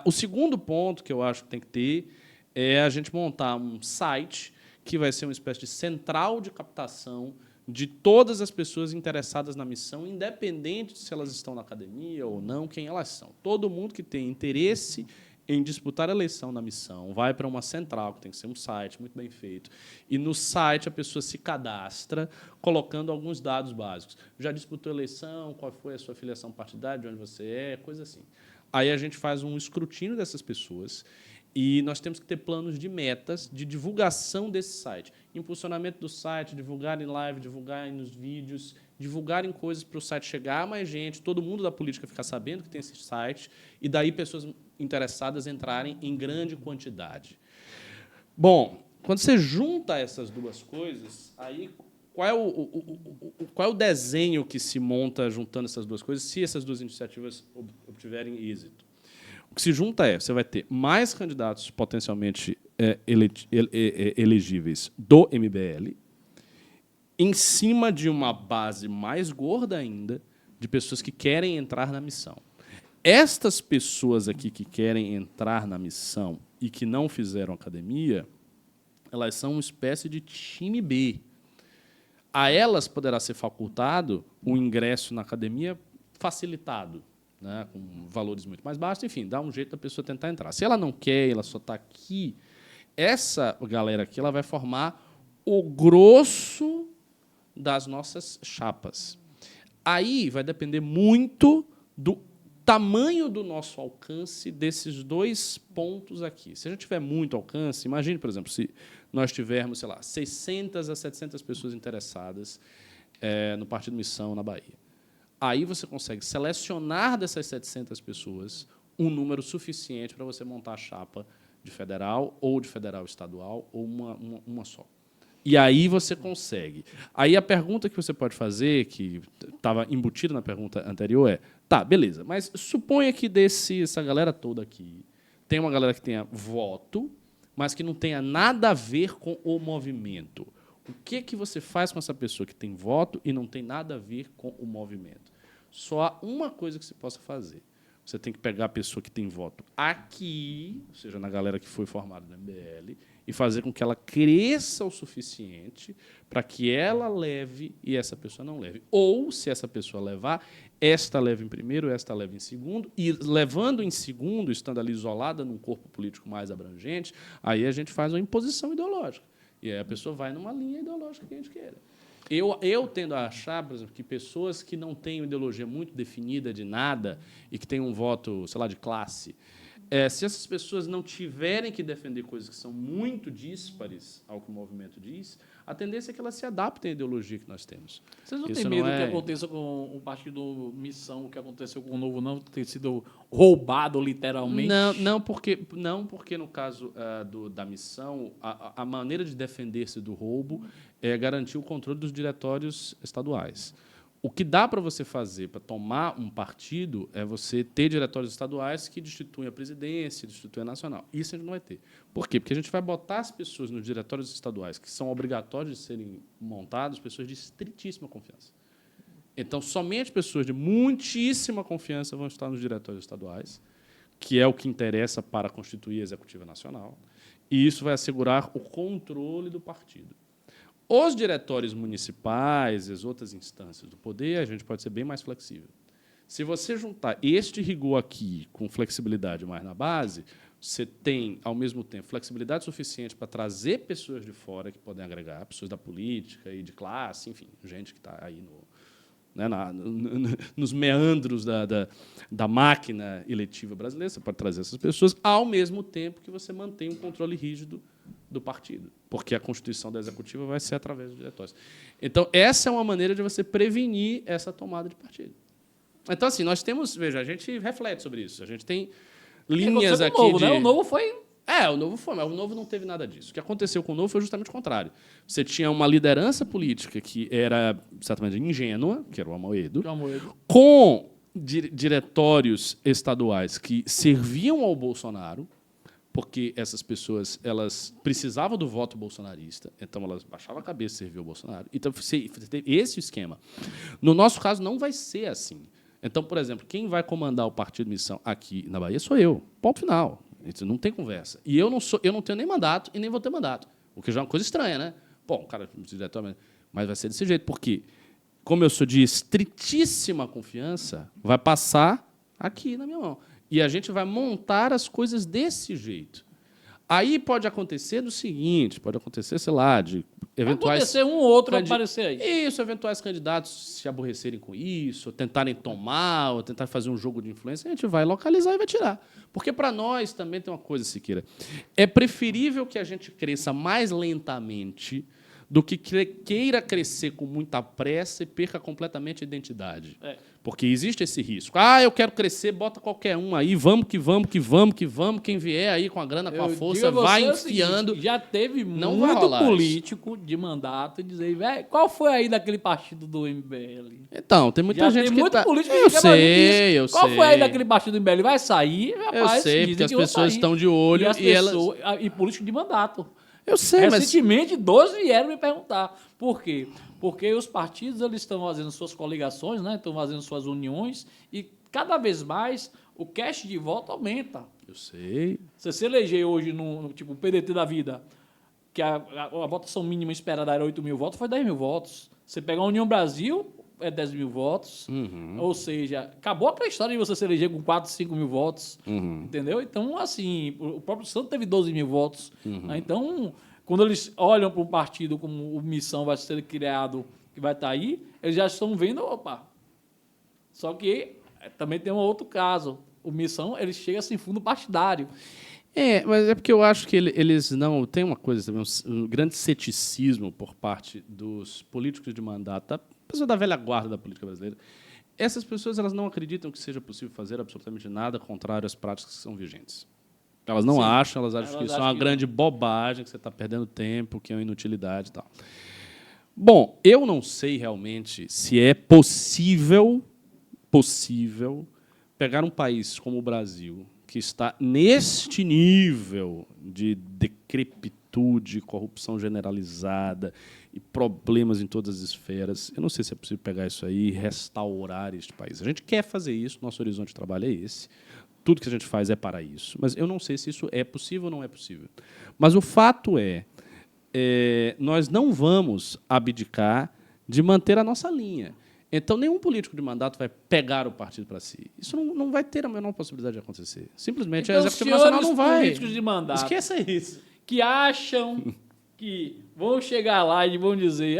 O segundo ponto que eu acho que tem que ter é a gente montar um site que vai ser uma espécie de central de captação de todas as pessoas interessadas na missão, independente de se elas estão na academia ou não, quem elas são. Todo mundo que tem interesse em disputar a eleição na missão vai para uma central, que tem que ser um site muito bem feito. E no site a pessoa se cadastra colocando alguns dados básicos. Já disputou a eleição, qual foi a sua filiação partidária, de onde você é, coisa assim. Aí a gente faz um escrutínio dessas pessoas e nós temos que ter planos de metas de divulgação desse site. Impulsionamento do site, divulgar em live, divulgar nos vídeos, divulgar em coisas para o site chegar a mais gente, todo mundo da política ficar sabendo que tem esse site, e daí pessoas interessadas entrarem em grande quantidade. Bom, quando você junta essas duas coisas, aí qual é o desenho que se monta juntando essas duas coisas, se essas duas iniciativas obtiverem êxito? O que se junta você vai ter mais candidatos potencialmente elegíveis do MBL, em cima de uma base mais gorda ainda de pessoas que querem entrar na missão. Estas pessoas aqui que querem entrar na missão e que não fizeram academia, elas são uma espécie de time B. A elas poderá ser facultado o ingresso na academia facilitado, né, com valores muito mais baixos, enfim, dá um jeito da pessoa tentar entrar. Se ela não quer, ela só está aqui, essa galera aqui ela vai formar o grosso das nossas chapas. Aí vai depender muito do tamanho do nosso alcance desses 2 pontos aqui. Se a gente tiver muito alcance, imagine, por exemplo, se nós tivermos, sei lá, 600 a 700 pessoas interessadas no Partido Missão na Bahia. Aí você consegue selecionar dessas 700 pessoas um número suficiente para você montar a chapa de federal ou de federal estadual ou uma só. E aí você consegue. Aí a pergunta que você pode fazer, que estava embutida na pergunta anterior, é: tá, beleza, mas suponha que essa galera toda aqui tem uma galera que tenha voto, mas que não tenha nada a ver com o movimento. O que você faz com essa pessoa que tem voto e não tem nada a ver com o movimento? Só há uma coisa que você possa fazer. Você tem que pegar a pessoa que tem voto aqui, ou seja, na galera que foi formada no MBL, e fazer com que ela cresça o suficiente para que ela leve e essa pessoa não leve. Ou, se essa pessoa levar, esta leva em primeiro, esta leva em segundo, e levando em segundo, estando ali isolada num corpo político mais abrangente, aí a gente faz uma imposição ideológica. E aí a pessoa vai numa linha ideológica que a gente queira. Eu tendo a achar, por exemplo, que pessoas que não têm uma ideologia muito definida de nada e que têm um voto, sei lá, de classe, se essas pessoas não tiverem que defender coisas que são muito díspares ao que o movimento diz, a tendência é que elas se adaptem à ideologia que nós temos. Vocês não têm medo que aconteça com o Partido Missão, o que aconteceu com o Novo Não, ter sido roubado literalmente? Não, porque no caso da missão, a maneira de defender-se do roubo é garantir o controle dos diretórios estaduais. O que dá para você fazer para tomar um partido é você ter diretórios estaduais que destituem a presidência, destituem a nacional. Isso a gente não vai ter. Por quê? Porque a gente vai botar as pessoas nos diretórios estaduais, que são obrigatórios de serem montados, pessoas de estritíssima confiança. Então, somente pessoas de muitíssima confiança vão estar nos diretórios estaduais. que é o que interessa para constituir a Executiva Nacional, e isso vai assegurar o controle do partido. Os diretórios municipais e as outras instâncias do poder, a gente pode ser bem mais flexível. Se você juntar este rigor aqui com flexibilidade mais na base, você tem, ao mesmo tempo, flexibilidade suficiente para trazer pessoas de fora que podem agregar, pessoas da política e de classe, enfim, gente que está aí nos meandros da máquina eletiva brasileira. Você pode trazer essas pessoas, ao mesmo tempo que você mantém um controle rígido do partido, porque a constituição da executiva vai ser através dos diretórios. Então, essa é uma maneira de você prevenir essa tomada de partido. Então, assim, nós temos... Veja, a gente reflete sobre isso. A gente tem linhas aqui novo, de... né? O Novo foi... o Novo foi, mas o Novo não teve nada disso. O que aconteceu com o Novo foi justamente o contrário. Você tinha uma liderança política que era, certamente, ingênua, que era o Amoedo, com diretórios estaduais que serviam ao Bolsonaro, porque essas pessoas elas precisavam do voto bolsonarista, então elas baixavam a cabeça e serviam ao Bolsonaro. Então, esse é o esquema. No nosso caso, não vai ser assim. Então, por exemplo, quem vai comandar o Partido Missão aqui na Bahia sou eu. Ponto final. Isso não tem conversa. E eu não tenho nem mandato e nem vou ter mandato. O que já é uma coisa estranha, né? Bom, o cara diretor, mas vai ser desse jeito, porque, como eu sou de estritíssima confiança, vai passar aqui na minha mão. E a gente vai montar as coisas desse jeito. Aí pode acontecer do seguinte, pode acontecer, sei lá, de eventuais... Pode acontecer um ou outro aparecer aí. Isso, eventuais candidatos se aborrecerem com isso, ou tentarem tomar, ou tentar fazer um jogo de influência, a gente vai localizar e vai tirar. Porque, para nós, também tem uma coisa, Siqueira, é preferível que a gente cresça mais lentamente do que queira crescer com muita pressa e perca completamente a identidade. Porque existe esse risco. Eu quero crescer, bota qualquer um aí, vamos que vamos, quem vier aí com a grana, com a força, vai enfiando. Seguinte, já teve muito político de mandato dizer, velho, qual foi aí daquele partido do MBL? Então, tem muita gente que muito político eu sei. Qual foi aí daquele partido do MBL? Vai sair, rapaz. Eu sei, porque as pessoas estão de olho e político de mandato. Eu sei, recentemente, 12 vieram me perguntar. Por quê? Porque os partidos eles estão fazendo suas coligações, né? Estão fazendo suas uniões, e cada vez mais o cash de voto aumenta. Eu sei. Se você eleger hoje no tipo PDT da vida, que a votação mínima esperada era 8 mil votos, foi 10 mil votos. Você pegar a União Brasil, é 10 mil votos. Ou seja, acabou aquela história de você se eleger com 4, 5 mil votos. Entendeu? Então, assim, o próprio Santos teve 12 mil votos. Então, quando eles olham para um partido como o Missão vai ser criado, que vai estar aí, eles já estão vendo, opa. Só que também tem um outro caso. O Missão, ele chega sem fundo partidário. Mas é porque eu acho que eles não... Tem uma coisa também, um grande ceticismo por parte dos políticos de mandato, da pessoa da velha guarda da política brasileira. Essas pessoas elas não acreditam que seja possível fazer absolutamente nada contrário às práticas que são vigentes. Elas não acham, elas acham que isso é uma grande bobagem, que você está perdendo tempo, que é uma inutilidade e tal. Bom, eu não sei realmente se é possível pegar um país como o Brasil, que está neste nível de decrepitude, corrupção generalizada e problemas em todas as esferas. Eu não sei se é possível pegar isso aí e restaurar este país. A gente quer fazer isso, nosso horizonte de trabalho é esse. Tudo que a gente faz é para isso. Mas eu não sei se isso é possível ou não é possível. Mas o fato nós não vamos abdicar de manter a nossa linha. Então, nenhum político de mandato vai pegar o partido para si. Isso não vai ter a menor possibilidade de acontecer. Simplesmente então, a Executiva Nacional não vai. Políticos de mandato esqueça isso. Que acham que vão chegar lá e vão dizer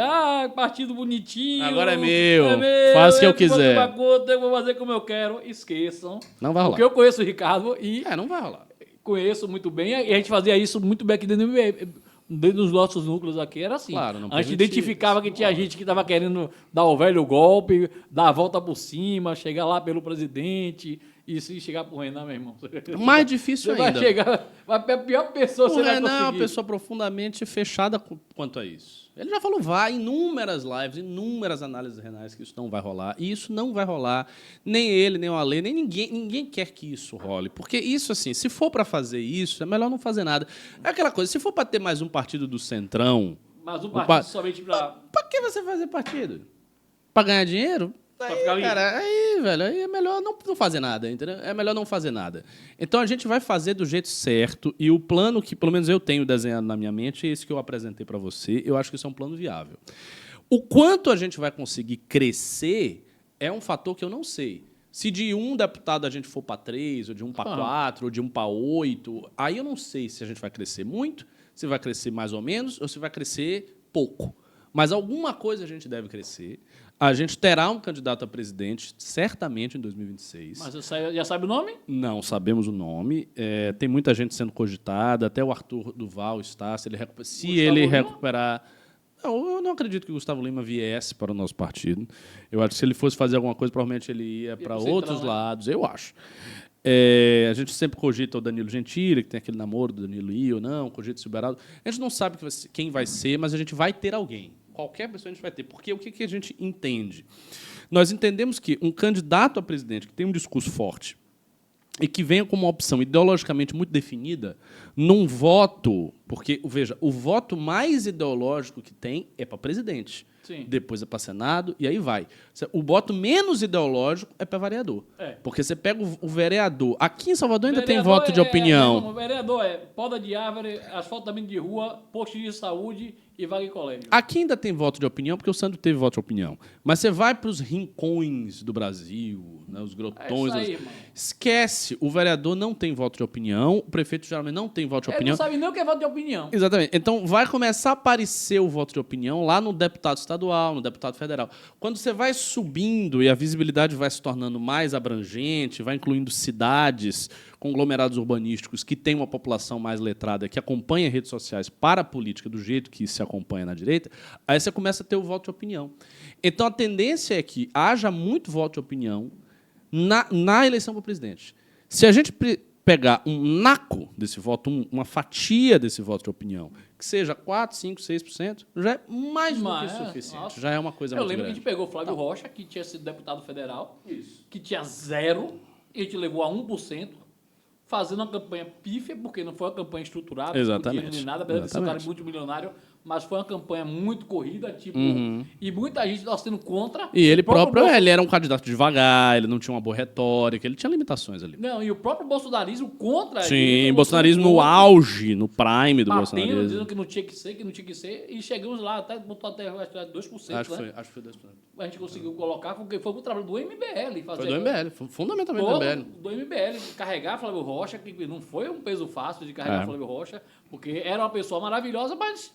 partido bonitinho. Agora é meu. Faz o que eu quiser. Eu vou fazer como eu quero. Esqueçam. Não vai rolar. Porque eu conheço o Ricardo e... não vai rolar. Conheço muito bem. E a gente fazia isso muito bem aqui dentro dos nossos núcleos aqui. Era assim. Claro, a gente identificava que tinha gente que estava querendo dar o velho golpe, dar a volta por cima, chegar lá pelo presidente... E se chegar pro Renan, meu irmão... Mais difícil ainda. Vai ser a pior pessoa que você vai conseguir. O Renan é uma pessoa profundamente fechada quanto a isso. Ele já falou inúmeras lives, inúmeras análises renais que isso não vai rolar. E isso não vai rolar. Nem ele, nem o Ale, nem ninguém quer que isso role. Porque isso, assim, se for para fazer isso, é melhor não fazer nada. É aquela coisa, se for para ter mais um partido do Centrão... Mas um partido somente para... Para que você fazer partido? Para ganhar dinheiro? Aí, cara, velho, aí é melhor não fazer nada, entendeu? É melhor não fazer nada. Então a gente vai fazer do jeito certo e o plano que, pelo menos eu tenho desenhado na minha mente, é esse que eu apresentei para você. Eu acho que isso é um plano viável. O quanto a gente vai conseguir crescer é um fator que eu não sei. Se de um deputado a gente for para 3, ou de 1 para 4, ou de 1 para 8, aí eu não sei se a gente vai crescer muito, se vai crescer mais ou menos, ou se vai crescer pouco. Mas alguma coisa a gente deve crescer. A gente terá um candidato a presidente, certamente, em 2026. Mas você já sabe o nome? Não sabemos o nome. Tem muita gente sendo cogitada, até o Arthur Duval está. Se ele recuperar... Não, eu não acredito que o Gustavo Lima viesse para o nosso partido. Eu acho que se ele fosse fazer alguma coisa, provavelmente ele ia para outros lados, eu acho. A gente sempre cogita o Danilo Gentili, que tem aquele namoro do Danilo ir ou não, cogita o Silberado. A gente não sabe quem vai ser, mas a gente vai ter alguém. Qualquer pessoa a gente vai ter. Porque o que a gente entende? Nós entendemos que um candidato a presidente que tem um discurso forte e que venha com uma opção ideologicamente muito definida, num voto... Porque, veja, o voto mais ideológico que tem é para presidente. Sim. Depois é para Senado, e aí vai. O voto menos ideológico é para vereador. Porque você pega o vereador... Aqui em Salvador ainda tem voto de opinião. O vereador é poda de árvore, asfaltamento de rua, posto de saúde e vaga em colégio. Aqui ainda tem voto de opinião, porque o Sandro teve voto de opinião. Mas você vai para os rincões do Brasil, né, os grotões... Esquece, o vereador não tem voto de opinião, o prefeito geralmente não tem voto de opinião. Ele não sabe nem o que é voto de opinião. Exatamente. Então, vai começar a aparecer o voto de opinião lá no deputado estadual, no deputado federal. Quando você vai subindo e a visibilidade vai se tornando mais abrangente, vai incluindo cidades, conglomerados urbanísticos que têm uma população mais letrada, que acompanha redes sociais para a política do jeito que se acompanha na direita, aí você começa a ter o voto de opinião. Então, a tendência é que haja muito voto de opinião na eleição para presidente. Se a gente pegar um naco desse voto, uma fatia desse voto de opinião, que seja 4, 5, 6%, já é mais do que suficiente. Nossa. Já é uma coisa muito grande. Eu lembro que a gente pegou o Flávio Rocha, que tinha sido deputado federal, que tinha 0, e a gente levou a 1%, fazendo uma campanha pífia, porque não foi uma campanha estruturada, exatamente, não tinha nada, apesar de ser um cara multimilionário, mas foi uma campanha muito corrida, tipo, e muita gente torcendo contra. E ele próprio, ele era um candidato devagar, ele não tinha uma boa retórica, ele tinha limitações ali. Não, e o próprio bolsonarismo contra... Sim, bolsonarismo no auge, no prime do bolsonarismo. Dizendo que não tinha que ser, e chegamos lá, até botou até 2%, acho que foi 2%. A gente conseguiu colocar, porque foi o trabalho do MBL. Foi do MBL, fundamentalmente do MBL. Do MBL, carregar Flávio Rocha, que não foi um peso fácil de carregar Flávio Rocha, porque era uma pessoa maravilhosa, mas...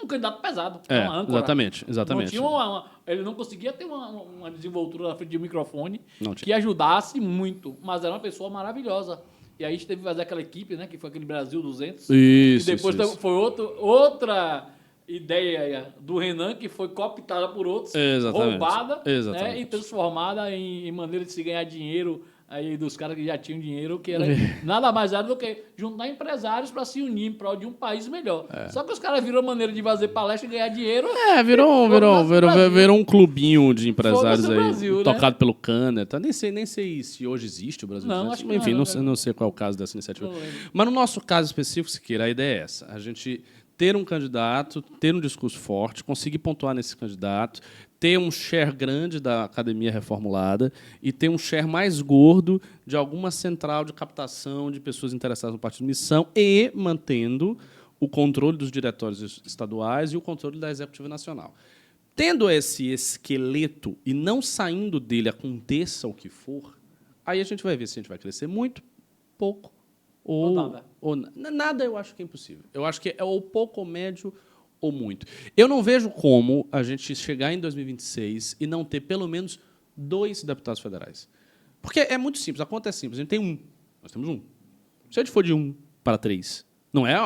um candidato pesado, uma âncora. Exatamente. Não tinha ele não conseguia ter uma desenvoltura na frente de um microfone que ajudasse muito, mas era uma pessoa maravilhosa. E aí a gente teve que fazer aquela equipe, né, que foi aquele Brasil 200. Isso, e depois foi outra ideia do Renan, que foi cooptada por outros, roubada, né, e transformada em maneira de se ganhar dinheiro aí dos caras que já tinham dinheiro, que era nada mais era do que juntar empresários para se unir em prol de um país melhor. Só que os caras viram a maneira de fazer palestra e ganhar dinheiro. Virou um clubinho de empresários aí, Brasil, tocado pelo Caneta. Nem sei se hoje existe o Brasil. Acho que enfim, não sei qual é o caso dessa iniciativa. Mas no nosso caso específico, Siqueira, a ideia é essa. A gente ter um candidato, ter um discurso forte, conseguir pontuar nesse candidato, ter um share grande da academia reformulada e ter um share mais gordo de alguma central de captação de pessoas interessadas no partido de missão e mantendo o controle dos diretórios estaduais e o controle da executiva nacional. Tendo esse esqueleto e não saindo dele, aconteça o que for, aí a gente vai ver se a gente vai crescer muito, pouco ou nada. Eu acho que é impossível. Eu acho que é ou pouco, ou médio, ou muito. Eu não vejo como a gente chegar em 2026 e não ter pelo menos 2 deputados federais. Porque é muito simples, a conta é simples. A gente tem um. Nós temos um. Se a gente for de 1 para 3, não é,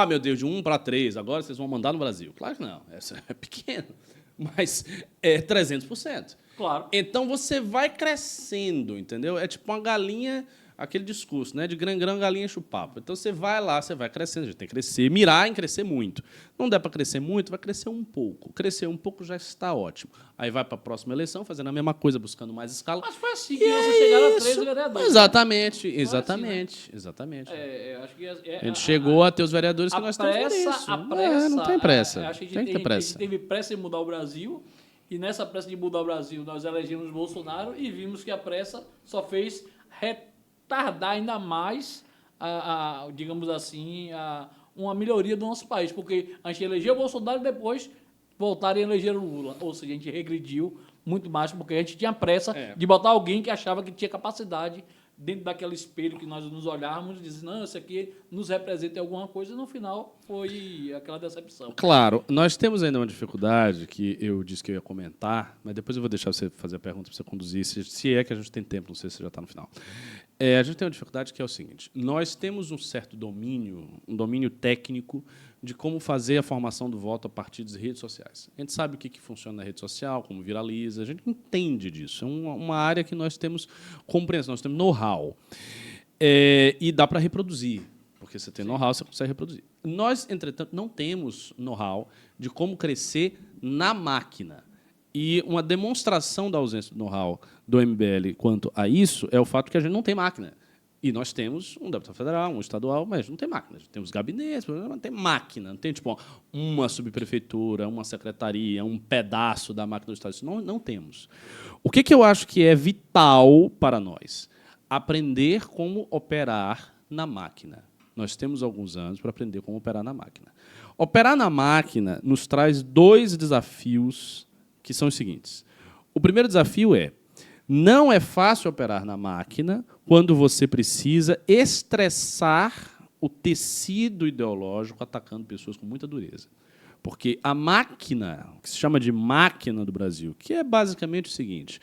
meu Deus, de 1 para 3, agora vocês vão mandar no Brasil. Claro que não, essa é pequeno, mas é 300%. Claro. Então você vai crescendo, entendeu? É tipo uma galinha... aquele discurso, né, de grão, galinha enche o papo. Então, você vai lá, você vai crescendo, a gente tem que crescer, mirar em crescer muito. Não der para crescer muito, vai crescer um pouco. Crescer um pouco já está ótimo. Aí vai para a próxima eleição, fazendo a mesma coisa, buscando mais escala. Mas foi assim que vocês chegaram a 13 vereadores. Exatamente. Acho que a gente chegou a ter os vereadores que nós temos por isso. A pressa, não tem pressa. Acho que tem que ter pressa. A gente teve pressa em mudar o Brasil E nessa pressa de mudar o Brasil, nós elegemos Bolsonaro e vimos que a pressa só fez retardar ainda mais, digamos assim, uma melhoria do nosso país. Porque a gente elegeu o Bolsonaro e depois voltaram a eleger o Lula. Ou seja, a gente regrediu muito mais porque a gente tinha pressa de botar alguém que achava que tinha capacidade dentro daquele espelho que nós nos olhávamos e dizer, não, isso aqui nos representa em alguma coisa, e no final foi aquela decepção. Claro, nós temos ainda uma dificuldade que eu disse que eu ia comentar, mas depois eu vou deixar você fazer a pergunta para você conduzir, se é que a gente tem tempo, não sei se já está no final. A gente tem uma dificuldade que é o seguinte, nós temos um certo domínio, um domínio técnico de como fazer a formação do voto a partir das redes sociais. A gente sabe o que funciona na rede social, como viraliza, a gente entende disso. É uma área que nós temos compreensão, nós temos know-how. E dá para reproduzir, porque você tem know-how, você consegue reproduzir. Nós, entretanto, não temos know-how de como crescer na máquina. E uma demonstração da ausência do know-how do MBL quanto a isso é o fato que a gente não tem máquina. E nós temos um deputado federal, um estadual, mas não tem máquina. Temos gabinetes, não tem máquina. Não tem tipo, uma subprefeitura, uma secretaria, um pedaço da máquina do Estado. Isso não temos. O que eu acho que é vital para nós? Aprender como operar na máquina. Nós temos alguns anos para aprender como operar na máquina. Operar na máquina nos traz 2 desafios que são os seguintes. O primeiro desafio é: não é fácil operar na máquina quando você precisa estressar o tecido ideológico atacando pessoas com muita dureza. Porque a máquina, que se chama de máquina do Brasil, que é basicamente o seguinte: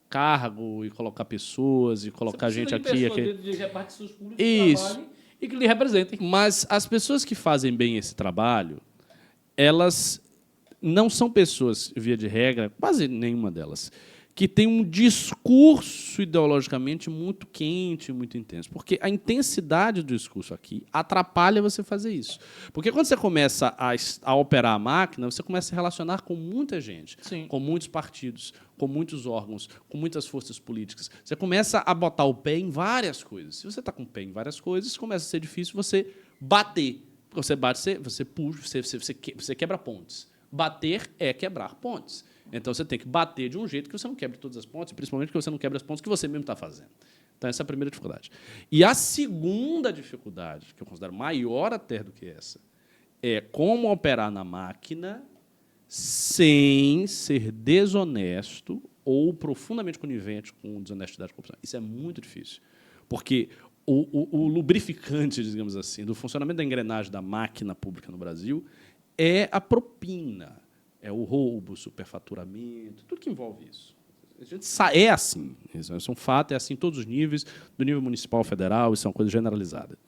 cargo e colocar pessoas e colocar gente aqui. De repartições públicas que trabalhem e que lhe representem. Mas as pessoas que fazem bem esse trabalho, elas não são pessoas, via de regra, quase nenhuma delas, que tem um discurso ideologicamente muito quente, muito intenso. Porque a intensidade do discurso aqui atrapalha você fazer isso. Porque quando você começa a operar a máquina, você começa a se relacionar com muita gente, Sim, com muitos partidos, com muitos órgãos, com muitas forças políticas. Você começa a botar o pé em várias coisas. Se você está com o pé em várias coisas, começa a ser difícil você bater. Você bate, você puxa, você quebra pontes. Bater é quebrar pontes. Então, você tem que bater de um jeito que você não quebre todas as pontes, principalmente que você não quebre as pontes que você mesmo está fazendo. Então, essa é a primeira dificuldade. E a segunda dificuldade, que eu considero maior até do que essa, é como operar na máquina sem ser desonesto ou profundamente conivente com desonestidade e corrupção. Isso é muito difícil. Porque o lubrificante, digamos assim, do funcionamento da engrenagem da máquina pública no Brasil é a propina. É o roubo, o superfaturamento, tudo que envolve isso. A gente é assim. Isso é um fato, é assim em todos os níveis, do nível municipal, federal, isso é uma coisa generalizada.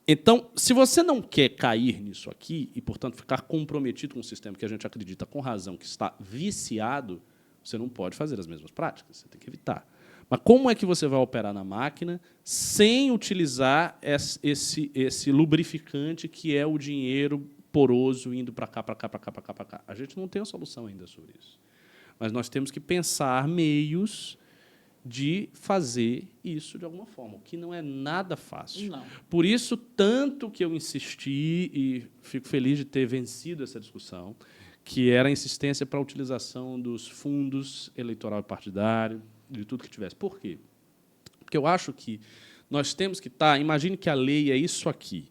Então, se você não quer cair nisso aqui e, portanto, ficar comprometido com um sistema que a gente acredita, com razão, que está viciado, você não pode fazer as mesmas práticas, você tem que evitar. Mas como é que você vai operar na máquina sem utilizar esse lubrificante que é o dinheiro poroso indo para cá, para cá, para cá, para cá, para cá? A gente não tem uma solução ainda sobre isso. Mas nós temos que pensar meios de fazer isso de alguma forma, o que não é nada fácil. Não. Por isso, tanto que eu insisti, e fico feliz de ter vencido essa discussão, que era a insistência para a utilização dos fundos eleitoral e partidário, de tudo que tivesse. Por quê? Porque eu acho que nós temos que estar... Imagine que a lei é isso aqui.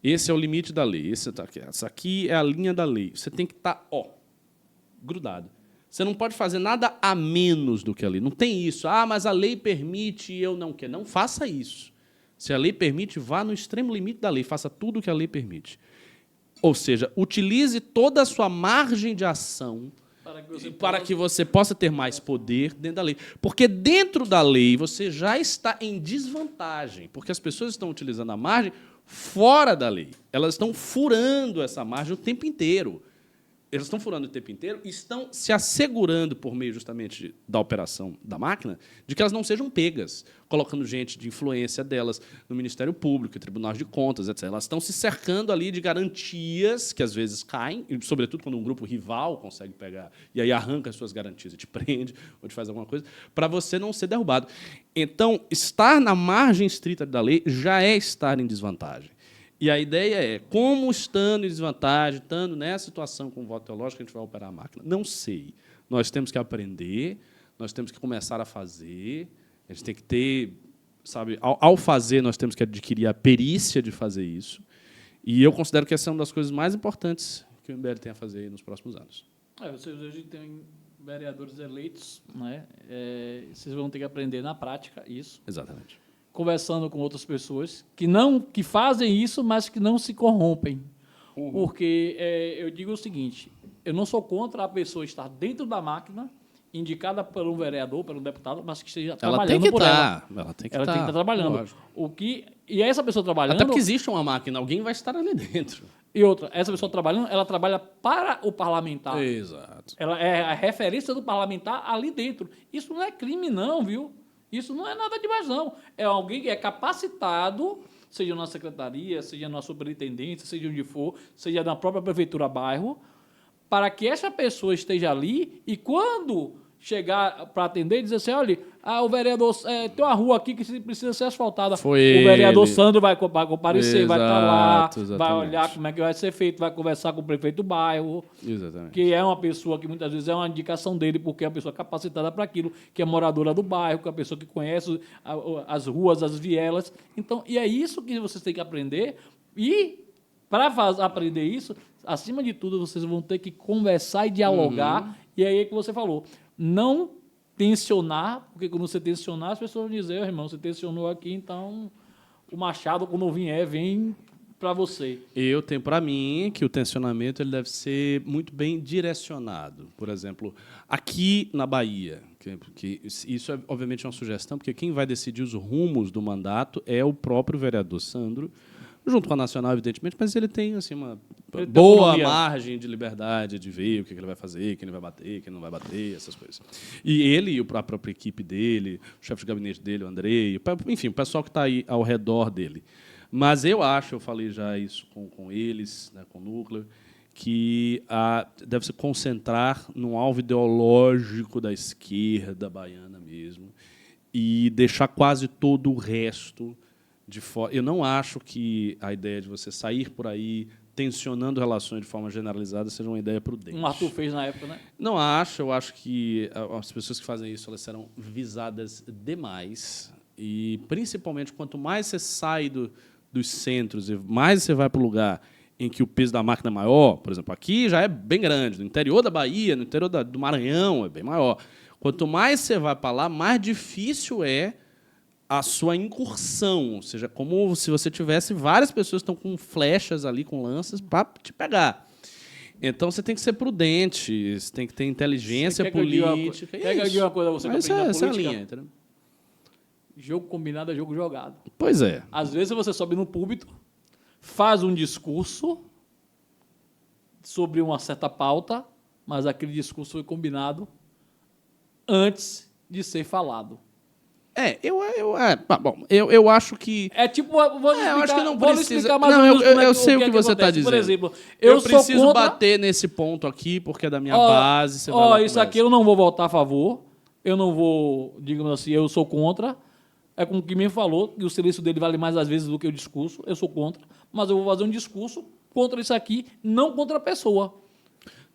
Esse é o limite da lei. Essa aqui é a linha da lei. Você tem que estar grudado. Você não pode fazer nada a menos do que a lei. Não tem isso. Mas a lei permite e eu não quero. Não faça isso. Se a lei permite, vá no extremo limite da lei. Faça tudo o que a lei permite. Ou seja, utilize toda a sua margem de ação para que você possa ter mais poder dentro da lei. Porque dentro da lei você já está em desvantagem, porque as pessoas estão utilizando a margem fora da lei. Elas estão furando essa margem o tempo inteiro. Eles estão furando o tempo inteiro e estão se assegurando, por meio justamente da operação da máquina, de que elas não sejam pegas, colocando gente de influência delas no Ministério Público, em tribunais de contas, etc. Elas estão se cercando ali de garantias que, às vezes, caem, e, sobretudo, quando um grupo rival consegue pegar e aí arranca as suas garantias e te prende ou te faz alguma coisa, para você não ser derrubado. Então, estar na margem estrita da lei já é estar em desvantagem. E a ideia é, como estando em desvantagem, estando nessa situação com o voto teológico, a gente vai operar a máquina? Não sei. Nós temos que aprender, nós temos que começar a fazer, a gente tem que ter, sabe, ao fazer, nós temos que adquirir a perícia de fazer isso. E eu considero que essa é uma das coisas mais importantes que o MBL tem a fazer aí nos próximos anos. Vocês hoje têm vereadores eleitos, né? Vocês vão ter que aprender na prática isso. Exatamente. Conversando com outras pessoas que fazem isso, mas que não se corrompem. Porque eu digo o seguinte, eu não sou contra a pessoa estar dentro da máquina, indicada por um vereador, por um deputado, mas que esteja trabalhando por ela. Ela tem que Ela tem que estar trabalhando. E essa pessoa trabalhando... Até porque existe uma máquina, alguém vai estar ali dentro. E outra, essa pessoa trabalhando, ela trabalha para o parlamentar. Exato. Ela é a referência do parlamentar ali dentro. Isso não é crime, não, viu? Isso não é nada demais, não. É alguém que é capacitado, seja na secretaria, seja na superintendência, seja onde for, seja na própria prefeitura bairro, para que essa pessoa esteja ali e quando chegar para atender e dizer assim, olha, o vereador, tem uma rua aqui que precisa ser asfaltada. O vereador Sandro vai comparecer, Exato, vai estar lá, exatamente. vai olhar como é que vai ser feito, vai conversar com o prefeito do bairro, Exatamente. que é uma pessoa que muitas vezes é uma indicação dele, porque é uma pessoa capacitada para aquilo, que é moradora do bairro, que é uma pessoa que conhece as ruas, as vielas. Então, e é isso que vocês têm que aprender. E, para aprender isso, acima de tudo, vocês vão ter que conversar e dialogar. E aí é que você falou. Não tensionar, porque quando você tensionar, as pessoas vão dizer, irmão, você tensionou aqui, então o machado, quando vier, vem para você. Eu tenho para mim que o tensionamento ele deve ser muito bem direcionado. Por exemplo, aqui na Bahia, que isso é obviamente uma sugestão, porque quem vai decidir os rumos do mandato é o próprio vereador Sandro, junto com a Nacional, evidentemente, mas ele tem assim, uma boa margem de liberdade de ver o que ele vai fazer, quem ele vai bater, quem não vai bater, essas coisas. E ele e a própria equipe dele, o chefe de gabinete dele, o Andrei, enfim, o pessoal que está aí ao redor dele. Mas eu falei já isso com eles, né, com o núcleo, que deve se concentrar num alvo ideológico da esquerda baiana mesmo e deixar quase todo o resto de fora. Eu não acho que a ideia de você sair por aí tensionando relações de forma generalizada seja uma ideia prudente. Arthur fez na época, né? Não acho. Eu acho que as pessoas que fazem isso elas serão visadas demais. E, principalmente, quanto mais você sai dos centros e mais você vai para o lugar em que o peso da máquina é maior, por exemplo, aqui já é bem grande, no interior da Bahia, no interior do Maranhão é bem maior. Quanto mais você vai para lá, mais difícil é a sua incursão, ou seja, como se você tivesse várias pessoas que estão com flechas ali, com lanças, para te pegar. Então, você tem que ser prudente, você tem que ter inteligência política. Quer que eu diga uma coisa a você? Essa é a linha, entendeu? Jogo combinado é jogo jogado. Pois é. Às vezes você sobe no púlpito, faz um discurso sobre uma certa pauta, mas aquele discurso foi combinado antes de ser falado. Eu acho que... É tipo... eu acho que não precisa... Explicar mais eu sei o que você está dizendo. Por exemplo, eu preciso bater nesse ponto aqui, porque é da minha base. Isso aqui eu não vou votar a favor, eu não vou, digamos assim, eu sou contra. É como o que me falou, que o silêncio dele vale mais às vezes do que o discurso, eu sou contra, mas eu vou fazer um discurso contra isso aqui, não contra a pessoa.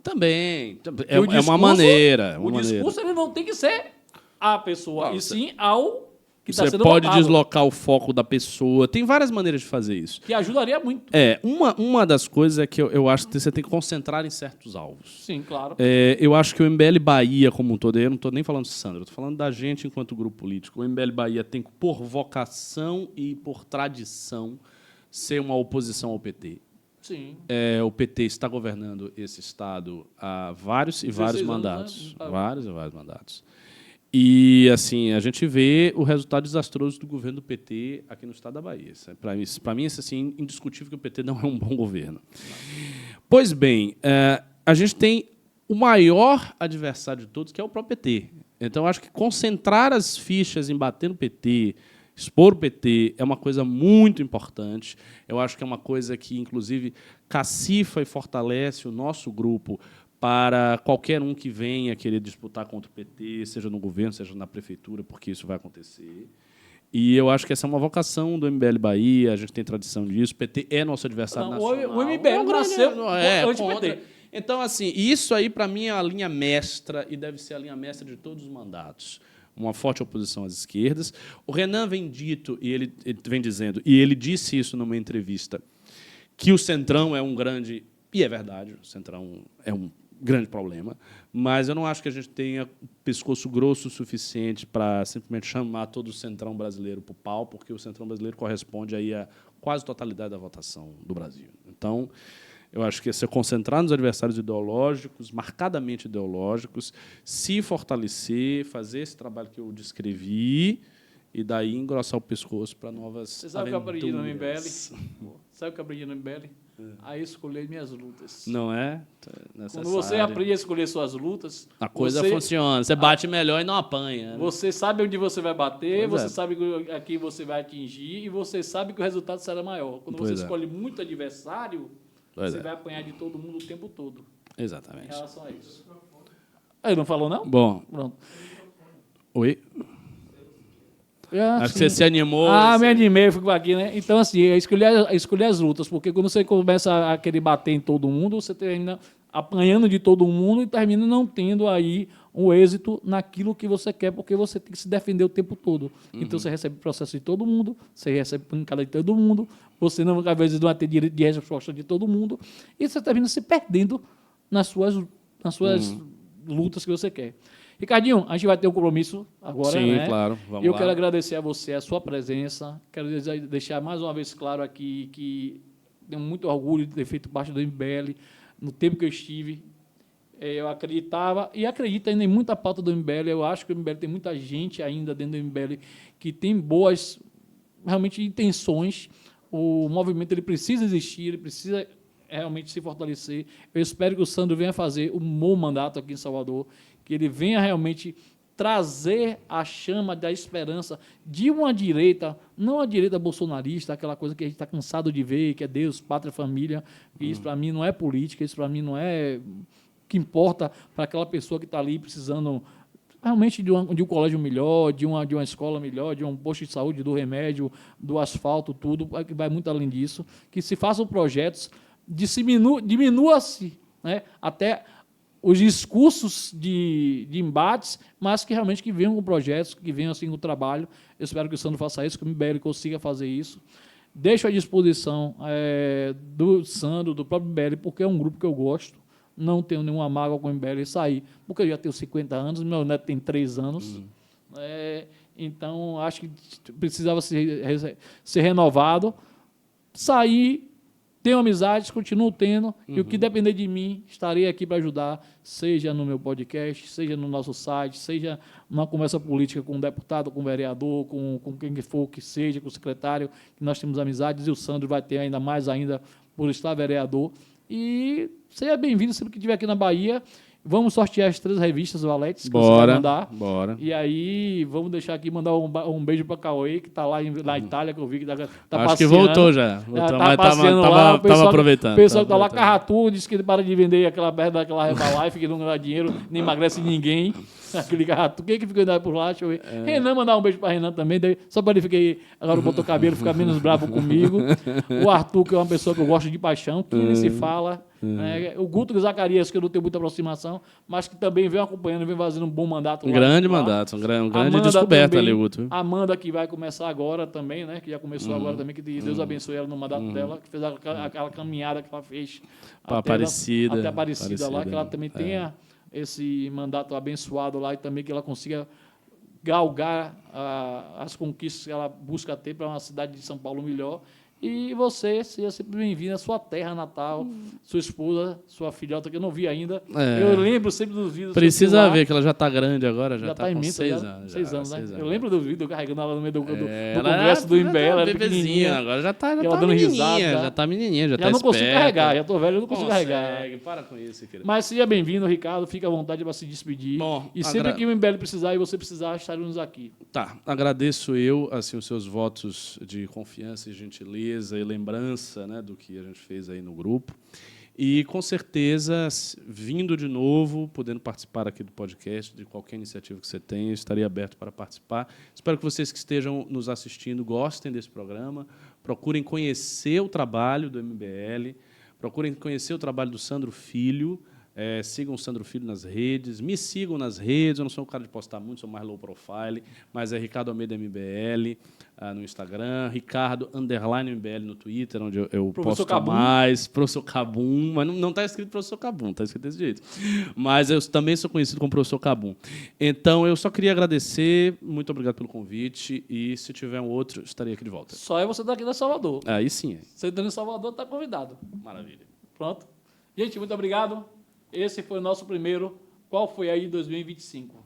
Também. É uma maneira. O discurso ele não tem que ser a pessoa, e sim ao que está sendo votado. Você pode deslocar o foco da pessoa. Tem várias maneiras de fazer isso. Que ajudaria muito. Uma das coisas é que eu acho que você tem que concentrar em certos alvos. Sim, claro. Eu acho que o MBL Bahia como um todo, eu não estou nem falando de Sandro, eu estou falando da gente enquanto grupo político. O MBL Bahia tem que, por vocação e por tradição, ser uma oposição ao PT. Sim. O PT está governando esse Estado há vários e vários mandatos. Né? Vários e vários mandatos. E, assim, a gente vê o resultado desastroso do governo do PT aqui no Estado da Bahia. Para mim, é assim, indiscutível que o PT não é um bom governo. Pois bem, a gente tem o maior adversário de todos, que é o próprio PT. Então, acho que concentrar as fichas em bater no PT, expor o PT, é uma coisa muito importante. Eu acho que é uma coisa que, inclusive, cacifa e fortalece o nosso grupo para qualquer um que venha querer disputar contra o PT, seja no governo, seja na prefeitura, porque isso vai acontecer. E eu acho que essa é uma vocação do MBL Bahia, a gente tem tradição disso, o PT é nosso adversário nacional. O MBL nasceu antes do PT. Então, assim, isso aí, para mim, é a linha mestra e deve ser a linha mestra de todos os mandatos. Uma forte oposição às esquerdas. O Renan vem dito, e ele vem dizendo, e ele disse isso numa entrevista, que o Centrão é um grande... E é verdade, o Centrão é um grande problema, mas eu não acho que a gente tenha pescoço grosso o suficiente para simplesmente chamar todo o Centrão brasileiro para o pau, porque o Centrão brasileiro corresponde aí a quase totalidade da votação do Brasil. Então, eu acho que é se concentrar nos adversários ideológicos, marcadamente ideológicos, se fortalecer, fazer esse trabalho que eu descrevi e daí engrossar o pescoço para novas Você sabe aventuras. o que eu aprendi no MBL? Sabe o que eu aprendi no MBL? A escolher minhas lutas. Não é? Quando você aprende a escolher suas lutas, a coisa funciona. Você bate melhor e não apanha. Né? Você sabe onde você vai bater, Pois você é. sabe a quem você vai atingir e você sabe que o resultado será maior. Quando Pois você é. escolhe muito adversário, Pois você é. vai apanhar de todo mundo o tempo todo em Exatamente. relação a isso. Ele não falou, não? Bom, Pronto. oi? Ah, Acho que sim. você se animou. Ah, você- me animei, eu fico aqui, né? Então, assim, é escolher as lutas, porque quando você começa a querer bater em todo mundo, você termina apanhando de todo mundo e termina não tendo aí um êxito naquilo que você quer, porque você tem que se defender o tempo todo. Então, você recebe processo de todo mundo, você recebe pancada de todo mundo, você não, às vezes, não vai ter direito de resposta de todo mundo, e você termina se perdendo nas suas lutas que você quer. Ricardinho, a gente vai ter um compromisso agora, Sim, né? claro. Vamos Eu lá. quero agradecer a você a sua presença. Quero deixar mais uma vez claro aqui que tenho muito orgulho de ter feito parte do MBL no tempo que eu estive. Eu acreditava e acredito ainda em muita pauta do MBL. Eu acho que o MBL tem muita gente ainda dentro do MBL que tem boas, realmente, intenções. O movimento ele precisa existir, ele precisa realmente se fortalecer. Eu espero que o Sandro venha fazer um bom mandato aqui em Salvador, que ele venha realmente trazer a chama da esperança de uma direita, não a direita bolsonarista, aquela coisa que a gente está cansado de ver, que é Deus, pátria, família, e isso para mim não é política, isso para mim não é o que importa para aquela pessoa que está ali precisando realmente de um colégio melhor, de uma escola melhor, de um posto de saúde, do remédio, do asfalto, tudo, que vai muito além disso, que se façam projetos, diminua-se, né, até os discursos de embates, mas que realmente que venham com projetos, que venham assim com o trabalho. Eu espero que o Sandro faça isso, que o MBL consiga fazer isso. Deixo à disposição do Sandro, do próprio MBL, porque é um grupo que eu gosto. Não tenho nenhuma mágoa com o MBL sair, porque eu já tenho 50 anos, meu neto tem 3 anos. Então, acho que precisava ser renovado. Sair, tenho amizades, continuo tendo, e o que depender de mim, estarei aqui para ajudar, seja no meu podcast, seja no nosso site, seja numa conversa política com um deputado, com um vereador, com quem for que seja, com o secretário, que nós temos amizades, e o Sandro vai ter ainda mais ainda por estar vereador. E seja bem-vindo sempre que estiver aqui na Bahia. Vamos sortear as 3 revistas Valetes que você vai mandar. Bora. E aí, vamos deixar aqui, mandar um beijo para Cauê, que está lá na Itália, que eu vi que está Acho passeando. que voltou já. Voltou, Tá mas passeando lá, tava aproveitando. O pessoal que está lá, Carratu, disse que ele para de vender aquela merda daquela Herbalife, que não dá dinheiro, nem emagrece ninguém. Aquele Carratu. Quem que fica andando por lá? Deixa eu ver. Renan, mandar um beijo para Renan também, daí, só para ele ficar, agora botou o cabelo, ficar menos bravo comigo. O Arthur, que é uma pessoa que eu gosto de paixão, que nem se fala. Né? O Guto Zacarias, que eu não tenho muita aproximação, mas que também vem acompanhando, vem fazendo um bom mandato lá. Grande mandato, um grande Amanda descoberta também, ali, Guto. Amanda, que vai começar agora também, né? Que já começou agora também, que Deus abençoe ela no mandato dela, que fez aquela caminhada que ela fez Pra Aparecida. até Aparecida lá, que ela né? também tenha esse mandato abençoado lá e também que ela consiga galgar as conquistas que ela busca ter para uma cidade de São Paulo melhor. E você seja sempre bem-vindo à sua terra natal, sua esposa, sua filhota, que eu não vi ainda. Eu lembro sempre dos vídeos. Precisa ver que ela já está grande agora, já está com imensa, 6 anos. 6 anos, né? 6 Eu lembro do vídeo, eu carregando ela no meio do Ela congresso do MBL, ela era bebezinha, pequenininha. agora já tá ela menininha, dando risada, já tá menininha, já tá não consigo esperta. carregar, já tô velho, eu não consigo carregar. Para com isso, querido. Mas seja bem-vindo, Ricardo, fica à vontade para se despedir. Bom, e sempre que o MBL precisar e você precisar, estaremos aqui. Tá, agradeço eu assim os seus votos de confiança e gentileza e lembrança, né, do que a gente fez aí no grupo. E, com certeza, vindo de novo, podendo participar aqui do podcast, de qualquer iniciativa que você tenha, eu estaria aberto para participar. Espero que vocês que estejam nos assistindo gostem desse programa, procurem conhecer o trabalho do MBL, Procurem conhecer o trabalho do Sandro Filho. Sigam o Sandro Filho nas redes, me sigam nas redes. Eu não sou um cara de postar muito, sou mais low profile, mas é Ricardo Almeida MBL no Instagram, Ricardo_MBL no Twitter, onde eu posto mais. Professor Cabum, mas não está escrito Professor Cabum, está escrito desse jeito. Mas eu também sou conhecido como Professor Cabum. Então, eu só queria agradecer, muito obrigado pelo convite, e se tiver um outro, estarei aqui de volta. Só é você daqui da Salvador. Aí sim. Você está em Salvador, está convidado. Maravilha. Pronto. Gente, muito obrigado. Esse foi o nosso primeiro Qual Foi Aí 2025.